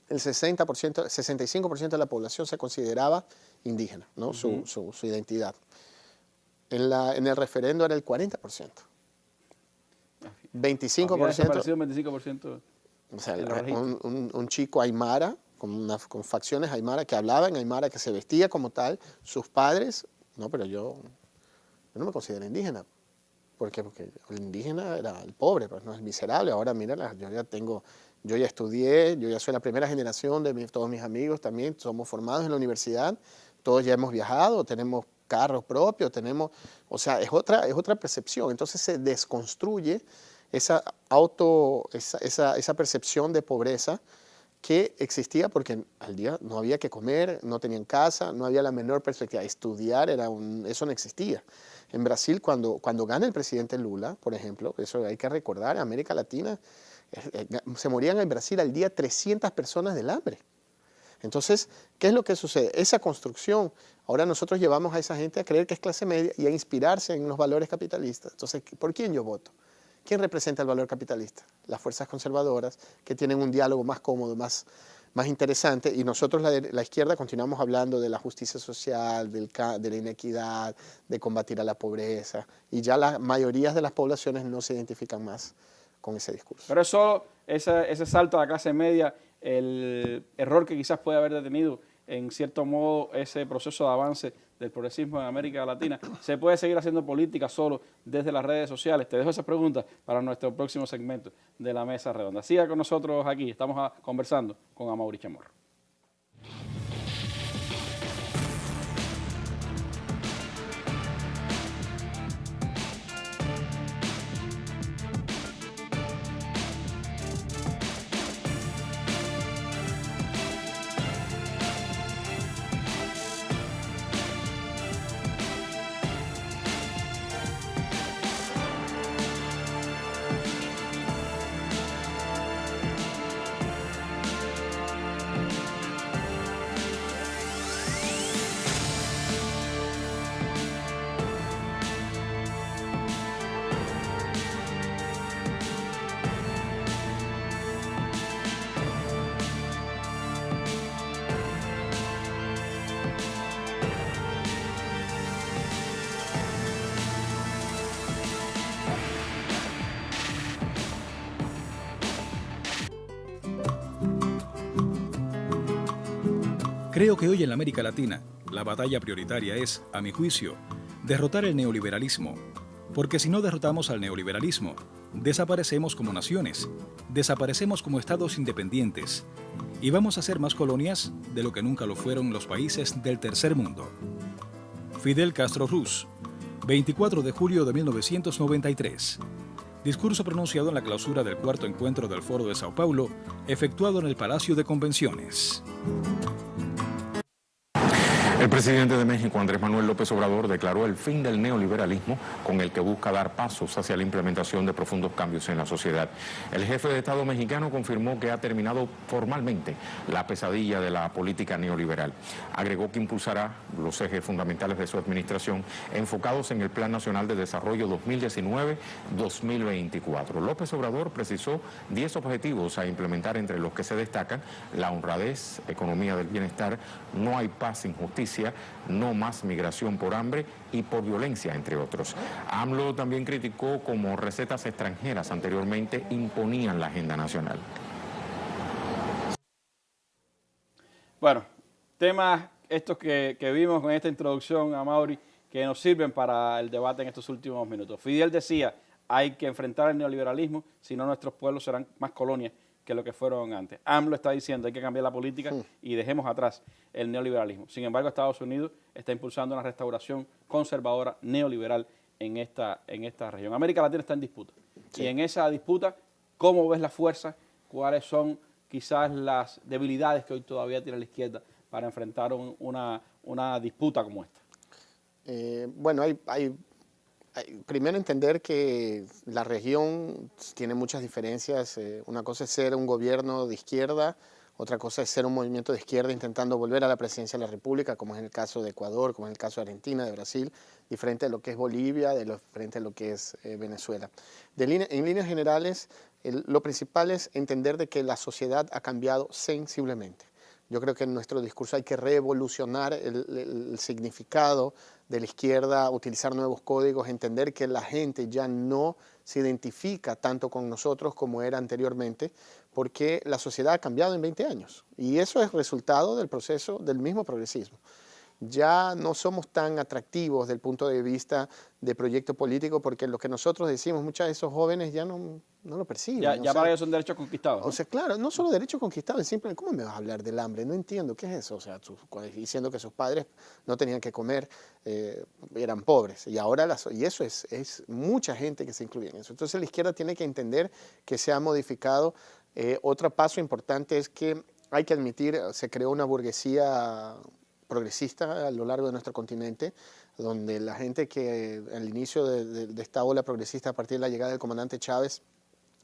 el 65% de la población se consideraba indígena, ¿no? Su identidad. En el referendo era el 40%.
25%.
O sea, un chico aymara, con facciones aymara, que hablaba en aymara, que se vestía como tal, sus padres, no, pero yo no me considero indígena. ¿Por qué? Porque el indígena era el pobre, pues no el miserable. Ahora mira, yo ya estudié, yo ya soy la primera generación de todos mis amigos también, somos formados en la universidad, todos ya hemos viajado, tenemos carros propios, o sea, es otra percepción. Entonces se desconstruye esa percepción de pobreza que existía porque al día no había que comer, no tenían casa, no había la menor perspectiva. Estudiar eso no existía. En Brasil, cuando gana el presidente Lula, por ejemplo, eso hay que recordar, en América Latina se morían en Brasil al día 300 personas del hambre. Entonces, ¿qué es lo que sucede? Esa construcción, ahora nosotros llevamos a esa gente a creer que es clase media y a inspirarse en los valores capitalistas. Entonces, ¿por quién yo voto? ¿Quién representa el valor capitalista? Las fuerzas conservadoras, que tienen un diálogo más cómodo, más interesante, y nosotros, la izquierda, continuamos hablando de la justicia social, de la inequidad, de combatir a la pobreza, y ya las mayorías de las poblaciones no se identifican más con ese discurso.
Pero es solo ese salto a la clase media, el error que quizás puede haber detenido en cierto modo ese proceso de avance del progresismo en América Latina. ¿Se puede seguir haciendo política solo desde las redes sociales? Te dejo esas preguntas para nuestro próximo segmento de la Mesa Redonda. Siga con nosotros aquí, estamos conversando con Amaury Chamorro.
Creo que hoy en la América Latina la batalla prioritaria es, a mi juicio, derrotar el neoliberalismo, porque si no derrotamos al neoliberalismo, desaparecemos como naciones, desaparecemos como estados independientes y vamos a ser más colonias de lo que nunca lo fueron los países del tercer mundo. Fidel Castro Ruz, 24 de julio de 1993. Discurso pronunciado en la clausura del cuarto encuentro del Foro de Sao Paulo, efectuado en el Palacio de Convenciones.
El presidente de México, Andrés Manuel López Obrador, declaró el fin del neoliberalismo con el que busca dar pasos hacia la implementación de profundos cambios en la sociedad. El jefe de Estado mexicano confirmó que ha terminado formalmente la pesadilla de la política neoliberal. Agregó que impulsará los ejes fundamentales de su administración enfocados en el Plan Nacional de Desarrollo 2019-2024. López Obrador precisó 10 objetivos a implementar, entre los que se destacan la honradez, economía del bienestar, no hay paz sin justicia, no más migración por hambre y por violencia, entre otros. AMLO también criticó cómo recetas extranjeras anteriormente imponían la agenda nacional.
Bueno, temas estos que vimos con esta introducción, Amaury, que nos sirven para el debate en estos últimos minutos. Fidel decía, hay que enfrentar el neoliberalismo, si no nuestros pueblos serán más colonias que lo que fueron antes. AMLO está diciendo hay que cambiar la política y dejemos atrás el neoliberalismo. Sin embargo, Estados Unidos está impulsando una restauración conservadora neoliberal en esta región. América Latina está en disputa. Sí. Y en esa disputa, ¿cómo ves la fuerza? ¿Cuáles son quizás las debilidades que hoy todavía tiene la izquierda para enfrentar una disputa como esta?
Bueno, primero entender que la región tiene muchas diferencias. Una cosa es ser un gobierno de izquierda, otra cosa es ser un movimiento de izquierda intentando volver a la presidencia de la República, como es en el caso de Ecuador, como es en el caso de Argentina, de Brasil, diferente de lo que es Bolivia, diferente de lo que es Venezuela. En líneas generales, lo principal es entender de que la sociedad ha cambiado sensiblemente. Yo creo que en nuestro discurso hay que revolucionar el significado de la izquierda, utilizar nuevos códigos, entender que la gente ya no se identifica tanto con nosotros como era anteriormente, porque la sociedad ha cambiado en 20 años. Y eso es resultado del proceso del mismo progresismo. Ya no somos tan atractivos desde el punto de vista de proyecto político, porque lo que nosotros decimos, muchos de esos jóvenes ya no lo perciben.
Ya para ellos son derechos conquistados, ¿no?
O sea, claro, no solo derechos conquistados, simplemente, ¿cómo me vas a hablar del hambre? No entiendo, ¿qué es eso? O sea, diciendo que sus padres no tenían que comer, eran pobres. Y ahora, y eso es mucha gente que se incluye en eso. Entonces la izquierda tiene que entender que se ha modificado. Otro paso importante es que hay que admitir, se creó una burguesía progresista a lo largo de nuestro continente, donde la gente que al inicio de esta ola progresista, a partir de la llegada del comandante Chávez,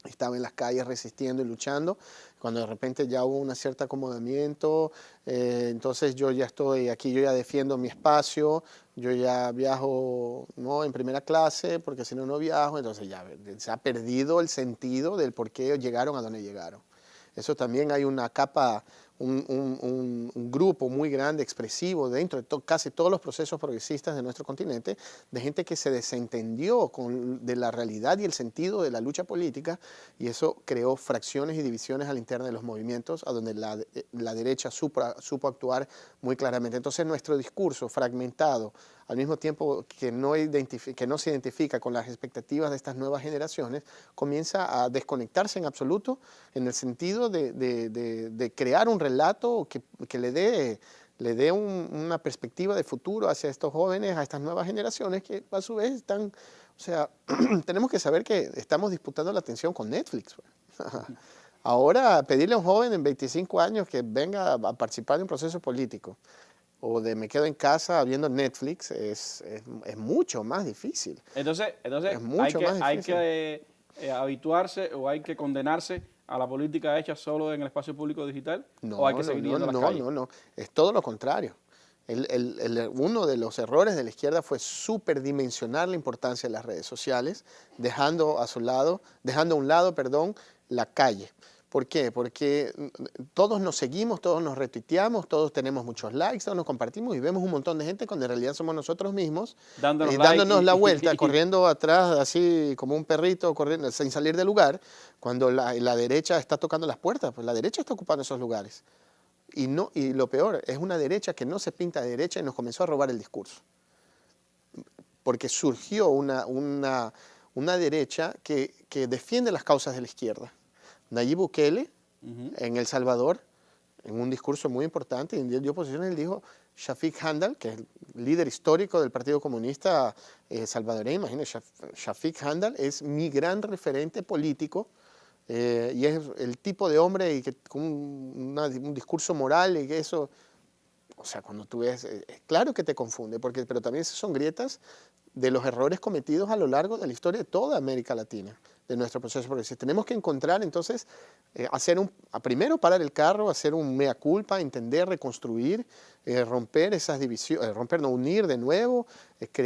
estaba en las calles resistiendo y luchando, cuando de repente ya hubo un cierto acomodamiento, entonces yo ya estoy aquí, yo ya defiendo mi espacio, yo ya viajo, ¿no?, en primera clase, porque si no, no viajo, entonces ya se ha perdido el sentido del por qué llegaron a donde llegaron. Eso también hay una capa, un grupo muy grande, expresivo, dentro de casi todos los procesos progresistas de nuestro continente, de gente que se desentendió de la realidad y el sentido de la lucha política, y eso creó fracciones y divisiones a la interna de los movimientos, a donde la derecha supo actuar muy claramente. Entonces nuestro discurso fragmentado, al mismo tiempo que no se identifica con las expectativas de estas nuevas generaciones, comienza a desconectarse en absoluto en el sentido de crear un relato que le dé una perspectiva de futuro hacia estos jóvenes, a estas nuevas generaciones que a su vez están, o sea, tenemos que saber que estamos disputando la atención con Netflix. Ahora, pedirle a un joven en 25 años que venga a participar de un proceso político, o de me quedo en casa viendo Netflix, es mucho más difícil.
Entonces hay que habituarse o hay que condenarse a la política hecha solo en el espacio público digital, o hay que seguir yendo a las calles.
No, es todo lo contrario. Uno de los errores de la izquierda fue superdimensionar la importancia de las redes sociales, dejando a un lado, la calle. ¿Por qué? Porque todos nos seguimos, todos nos retuiteamos, todos tenemos muchos likes, todos nos compartimos y vemos un montón de gente cuando en realidad somos nosotros mismos dándonos la vuelta, corriendo atrás así como un perrito, corriendo sin salir del lugar, cuando la derecha está tocando las puertas, pues la derecha está ocupando esos lugares. Y lo peor, es una derecha que no se pinta de derecha y nos comenzó a robar el discurso. Porque surgió una una derecha que defiende las causas de la izquierda. Nayib Bukele, en El Salvador, en un discurso muy importante, en dio posición, él dijo, Shafik Handal, que es el líder histórico del Partido Comunista salvadoreño, imagínense, Shafik Handal es mi gran referente político, y es el tipo de hombre que, con un discurso moral y que eso, o sea, cuando tú ves, claro que te confunde, pero también esas son grietas de los errores cometidos a lo largo de la historia de toda América Latina, de nuestro proceso progresista. Tenemos que encontrar entonces, primero parar el carro, hacer un mea culpa, entender, reconstruir, romper esas divisiones, unir de nuevo,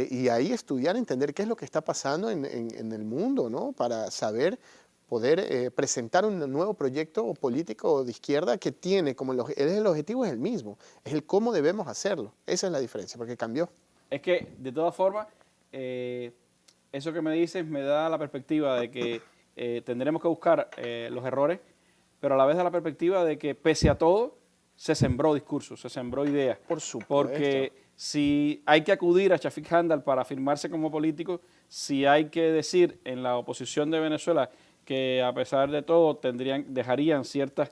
y ahí estudiar, entender qué es lo que está pasando en el mundo, ¿no? Para saber poder presentar un nuevo proyecto político de izquierda que tiene como el objetivo es el mismo, es el cómo debemos hacerlo. Esa es la diferencia, porque cambió.
Es que, de todas formas, eso que me dices me da la perspectiva de que tendremos que buscar los errores, pero a la vez da la perspectiva de que, pese a todo, se sembró discursos, se sembró ideas.
Por supuesto.
Porque si hay que acudir a Shafik Handal para afirmarse como político, si hay que decir en la oposición de Venezuela que a pesar de todo dejarían ciertos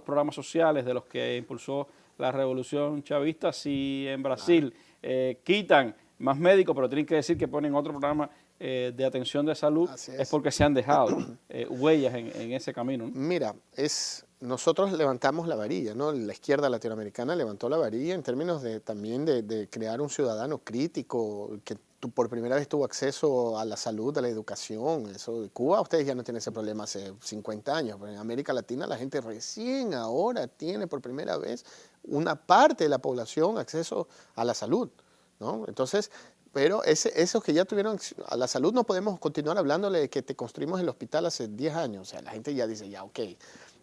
programas sociales de los que impulsó la revolución chavista, si en Brasil quitan más médicos, pero tienen que decir que ponen otro programa de atención de salud, es porque se han dejado huellas en ese camino, ¿no?
Mira, nosotros levantamos la varilla, ¿no? La izquierda latinoamericana levantó la varilla en términos también de crear un ciudadano crítico que por primera vez tuvo acceso a la salud, a la educación. Eso de Cuba, ustedes ya no tienen ese problema hace 50 años, pero en América Latina la gente recién ahora tiene por primera vez una parte de la población acceso a la salud, ¿no? Entonces, pero esos que ya tuvieron a la salud no podemos continuar hablándole de que te construimos el hospital hace 10 años. O sea, la gente ya dice, ya, ok.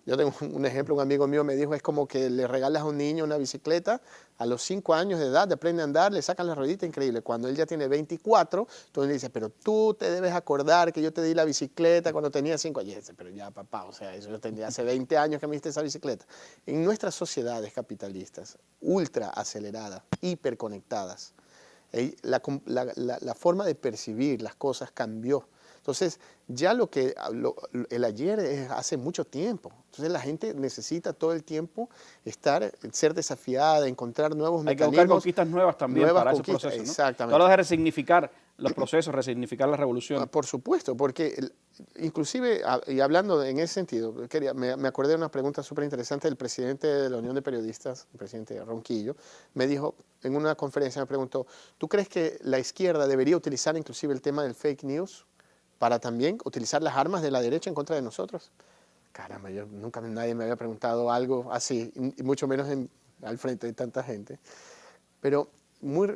Yo tengo un ejemplo, un amigo mío me dijo, es como que le regalas a un niño una bicicleta, a los 5 años de edad, aprende a andar, le sacan la ruedita, increíble. Cuando él ya tiene 24, tú le dices, pero tú te debes acordar que yo te di la bicicleta cuando tenía 5 años. Y dice, pero ya papá, o sea, eso yo tenía hace 20 años que me diste esa bicicleta. En nuestras sociedades capitalistas, ultra aceleradas, hiperconectadas, la forma de percibir las cosas cambió. Entonces, ya el ayer es hace mucho tiempo. Entonces, la gente necesita todo el tiempo ser desafiada, encontrar nuevos mecanismos.
Hay que buscar conquistas nuevas también para ese proceso, ¿no?
Exactamente.
Hablas de resignificar los procesos, resignificar la revolución.
Por supuesto, porque inclusive, y hablando en ese sentido, me acordé de una pregunta súper interesante del presidente de la Unión de Periodistas, el presidente Ronquillo, me dijo, en una conferencia me preguntó, ¿tú crees que la izquierda debería utilizar inclusive el tema del fake news para también utilizar las armas de la derecha en contra de nosotros? Caramba, nunca nadie me había preguntado algo así, y mucho menos al frente de tanta gente. Pero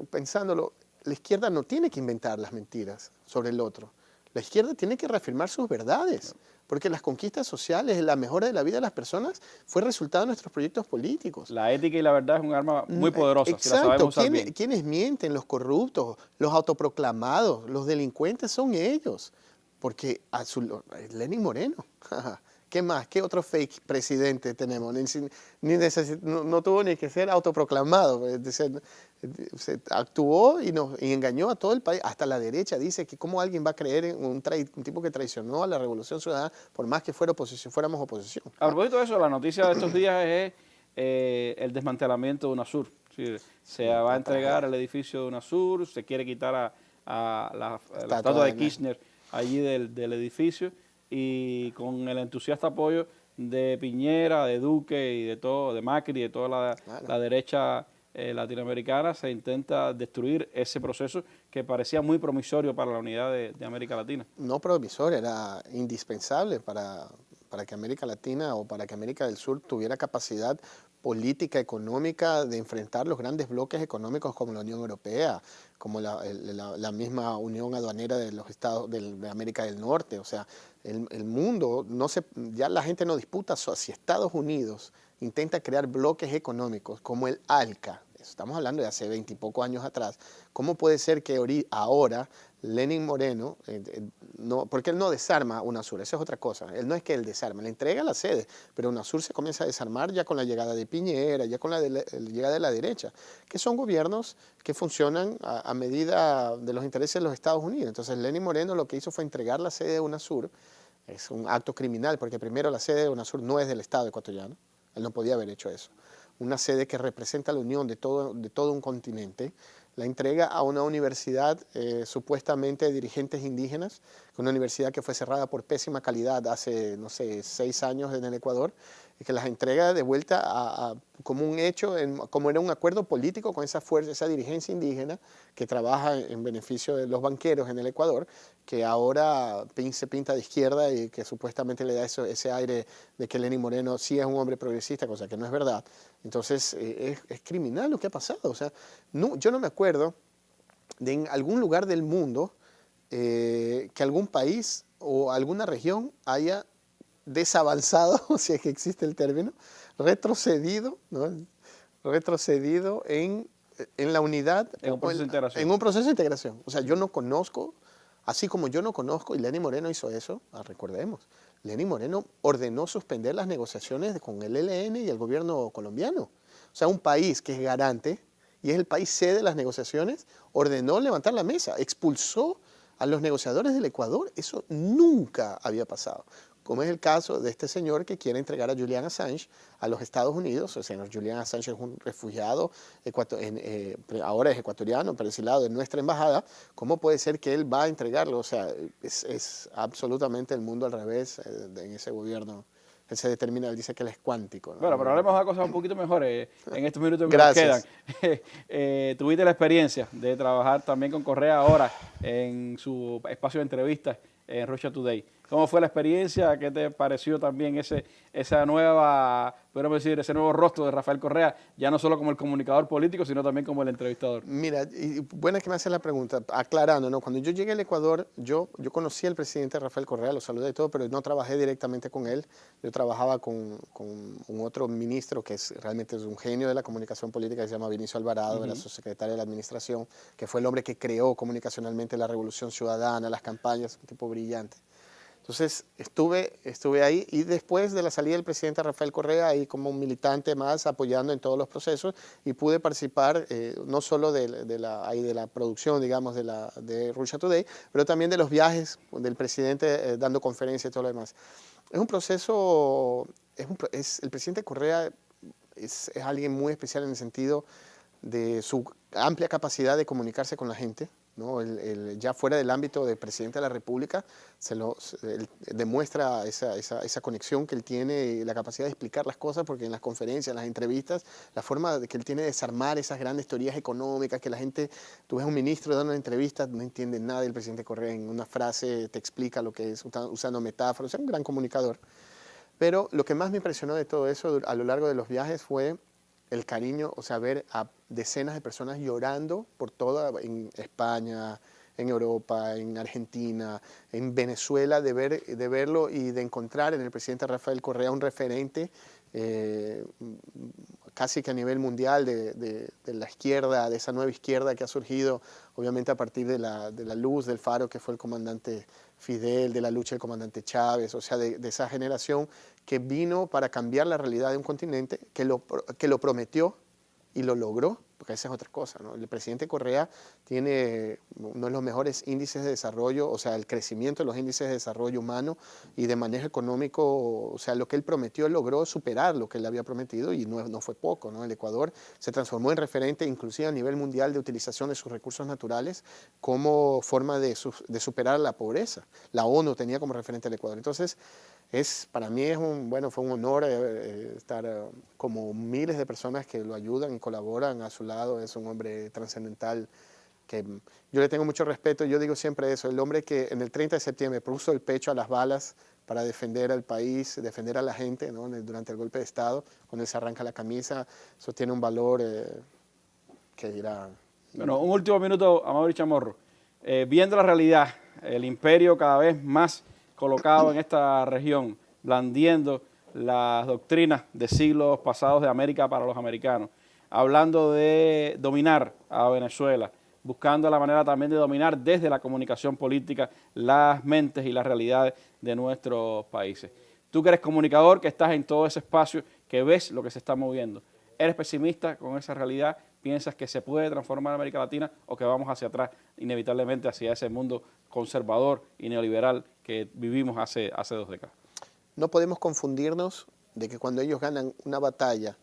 pensándolo, la izquierda no tiene que inventar las mentiras sobre el otro. La izquierda tiene que reafirmar sus verdades, porque las conquistas sociales, la mejora de la vida de las personas, fue resultado de nuestros proyectos políticos.
La ética y la verdad es un arma muy poderosa.
Exacto.
Si la sabemos usar bien.
¿Quiénes mienten? Los corruptos, los autoproclamados, los delincuentes son ellos. Porque Lenín Moreno, ¿qué más? ¿Qué otro fake presidente tenemos? No tuvo ni que ser autoproclamado. Se actuó y engañó a todo el país. Hasta la derecha dice que cómo alguien va a creer en un tipo que traicionó a la Revolución Ciudadana por más que fuéramos oposición.
A propósito de eso, la noticia de estos días es el desmantelamiento de UNASUR. Sí, se va a entregar el edificio de UNASUR, se quiere quitar a la estatua de Kirchner allí del edificio, y con el entusiasta apoyo de Piñera, de Duque y de todo, de Macri, de toda la derecha latinoamericana, se intenta destruir ese proceso que parecía muy promisorio para la unidad de América Latina.
No promisorio, era indispensable para que América Latina o para que América del Sur tuviera capacidad política, económica, de enfrentar los grandes bloques económicos como la Unión Europea, como la misma Unión Aduanera de los estados de América del Norte. O sea, el mundo, ya la gente no disputa si Estados Unidos intenta crear bloques económicos como el ALCA. Estamos hablando de hace 20 y pocos años atrás. ¿Cómo puede ser que ahora Lenín Moreno, no, porque él no desarma UNASUR, esa es otra cosa. Él no es que él desarma, le entrega la sede, pero UNASUR se comienza a desarmar ya con la llegada de Piñera, ya con la llegada de la derecha, que son gobiernos que funcionan a medida de los intereses de los Estados Unidos. Entonces Lenín Moreno lo que hizo fue entregar la sede de UNASUR. Es un acto criminal, porque primero la sede de UNASUR no es del Estado ecuatoriano, él no podía haber hecho eso. Una sede que representa la unión de todo un continente, la entrega a una universidad supuestamente de dirigentes indígenas, una universidad que fue cerrada por pésima calidad hace, no sé, 6 años en el Ecuador, y que las entrega de vuelta como un hecho, como era un acuerdo político con esa fuerza, esa dirigencia indígena que trabaja en beneficio de los banqueros en el Ecuador, que ahora se pinta de izquierda y que supuestamente le da ese aire de que Lenín Moreno sí es un hombre progresista, cosa que no es verdad. Entonces es criminal lo que ha pasado. O sea, yo no me acuerdo de en algún lugar del mundo que algún país o alguna región haya desavanzado, si es que existe el término, retrocedido, ¿no? Retrocedido en la unidad,
en un proceso de integración.
En un proceso de integración. O sea, yo no conozco, así como yo no conozco, y Lenín Moreno hizo eso, recordemos, Lenín Moreno ordenó suspender las negociaciones con el ELN y el gobierno colombiano. O sea, un país que es garante y es el país sede de las negociaciones, ordenó levantar la mesa, expulsó a los negociadores del Ecuador. Eso nunca había pasado, como es el caso de este señor que quiere entregar a Julian Assange a los Estados Unidos. El señor Julian Assange es un refugiado, ahora es ecuatoriano, pero exilado de nuestra embajada. ¿Cómo puede ser que él va a entregarlo? O sea, es absolutamente el mundo al revés en ese gobierno. Él se determina, él dice que él es cuántico, ¿no?
Bueno, pero hablemos de cosas un poquito mejores en estos minutos que nos quedan. Tuviste la experiencia de trabajar también con Correa ahora en su espacio de entrevistas en Russia Today. ¿Cómo fue la experiencia? ¿Qué te pareció también esa nueva, podríamos decir, ese nuevo rostro de Rafael Correa, ya no solo como el comunicador político, sino también como el entrevistador?
Mira, y buena que me haces la pregunta, aclarando, ¿no? Cuando yo llegué al Ecuador, yo conocí al presidente Rafael Correa, lo saludé y todo, pero no trabajé directamente con él. Yo trabajaba con un otro ministro que realmente es un genio de la comunicación política, que se llama Vinicio Alvarado, era su secretario de la administración, que fue el hombre que creó comunicacionalmente la Revolución Ciudadana, las campañas, un tipo brillante. Entonces estuve ahí, y después de la salida del presidente Rafael Correa, ahí como un militante más apoyando en todos los procesos, y pude participar no solo de la producción, digamos, de Russia Today, pero también de los viajes del presidente dando conferencias y todo lo demás. Es un proceso, el presidente Correa es alguien muy especial en el sentido de su amplia capacidad de comunicarse con la gente, ¿no? Ya fuera del ámbito del presidente de la República, él demuestra esa conexión que él tiene y la capacidad de explicar las cosas, porque en las conferencias, en las entrevistas, la forma que él tiene de desarmar esas grandes teorías económicas que la gente, tú ves a un ministro dando una entrevista, no entiende nada del presidente Correa, en una frase te explica lo que es, usando metáforas, es un gran comunicador. Pero lo que más me impresionó de todo eso a lo largo de los viajes fue el cariño, o sea, ver a decenas de personas llorando por en España, en Europa, en Argentina, en Venezuela, de verlo y de encontrar en el presidente Rafael Correa un referente casi que a nivel mundial de la izquierda, de esa nueva izquierda que ha surgido, obviamente a partir de la luz del faro que fue el comandante Fidel, de la lucha del comandante Chávez, o sea, de esa generación que vino para cambiar la realidad de un continente, que lo prometió y lo logró, porque esa es otra cosa, ¿no? El presidente Correa tiene uno de los mejores índices de desarrollo, o sea, el crecimiento de los índices de desarrollo humano y de manejo económico, o sea, lo que él prometió, él logró superar lo que él había prometido, y no fue poco, ¿no? El Ecuador se transformó en referente, inclusive a nivel mundial, de utilización de sus recursos naturales como forma de superar la pobreza. La ONU tenía como referente al Ecuador. Entonces, para mí fue un honor estar como miles de personas que lo ayudan y colaboran a su lado. Es un hombre trascendental que yo le tengo mucho respeto. Yo digo siempre eso, el hombre que en el 30 de septiembre puso el pecho a las balas para defender al país, defender a la gente, ¿no? Durante el golpe de Estado, cuando él se arranca la camisa, eso tiene un valor que dirá.
Bueno, un último minuto, Amaury Chamorro. Viendo la realidad, el imperio cada vez más colocado en esta región, blandiendo las doctrinas de siglos pasados de América para los americanos, hablando de dominar a Venezuela, buscando la manera también de dominar desde la comunicación política las mentes y las realidades de nuestros países. Tú que eres comunicador, que estás en todo ese espacio, que ves lo que se está moviendo, ¿eres pesimista con esa realidad? ¿Piensas que se puede transformar América Latina o que vamos hacia atrás, inevitablemente hacia ese mundo conservador y neoliberal que vivimos hace 2 décadas?
No podemos confundirnos de que cuando ellos ganan una batalla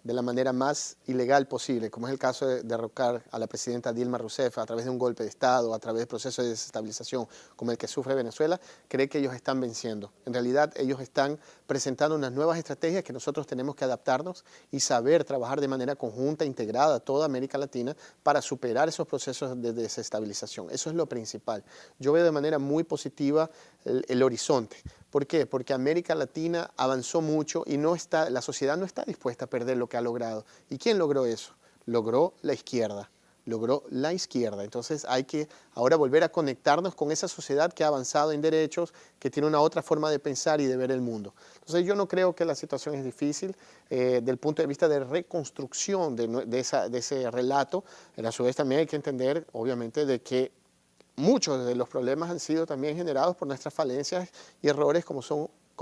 de la manera más ilegal posible, como es el caso de derrocar a la presidenta Dilma Rousseff a través de un golpe de Estado, a través de procesos de desestabilización como el que sufre Venezuela, cree que ellos están venciendo. En realidad, ellos están presentando unas nuevas estrategias que nosotros tenemos que adaptarnos y saber trabajar de manera conjunta, integrada, toda América Latina, para superar esos procesos de desestabilización. Eso es lo principal. Yo veo de manera muy positiva el horizonte. ¿Por qué? Porque América Latina avanzó mucho y la sociedad no está dispuesta a perder lo que ha logrado. ¿Y quién logró eso? Logró la izquierda. Entonces hay que ahora volver a conectarnos con esa sociedad que ha avanzado en derechos, que tiene una otra forma de pensar y de ver el mundo. Entonces yo no creo que la situación es difícil del punto de vista de reconstrucción de ese relato. Pero a su vez también hay que entender, obviamente, de que muchos de los problemas han sido también generados por nuestras falencias y errores, como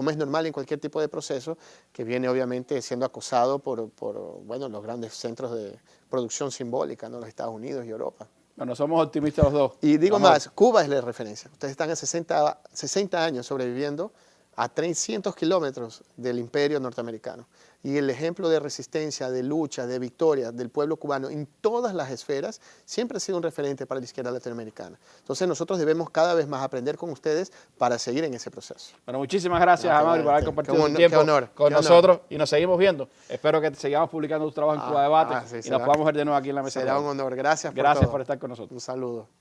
es normal en cualquier tipo de proceso, que viene obviamente siendo acosado por los grandes centros de producción simbólica, ¿no? Los Estados Unidos y Europa.
Bueno, somos optimistas los dos.
Y digo más, Cuba es la referencia. Ustedes están a 60 años sobreviviendo a 300 kilómetros del imperio norteamericano. Y el ejemplo de resistencia, de lucha, de victoria del pueblo cubano en todas las esferas siempre ha sido un referente para la izquierda latinoamericana. Entonces nosotros debemos cada vez más aprender con ustedes para seguir en ese proceso.
Bueno, muchísimas gracias, Amaury, por haber compartido un tiempo con nosotros y nos seguimos viendo. Espero que sigamos publicando tus trabajos en Cuba Debate y nos podamos ver de nuevo aquí en la mesa.
Será un honor. Gracias
por estar con nosotros.
Un saludo.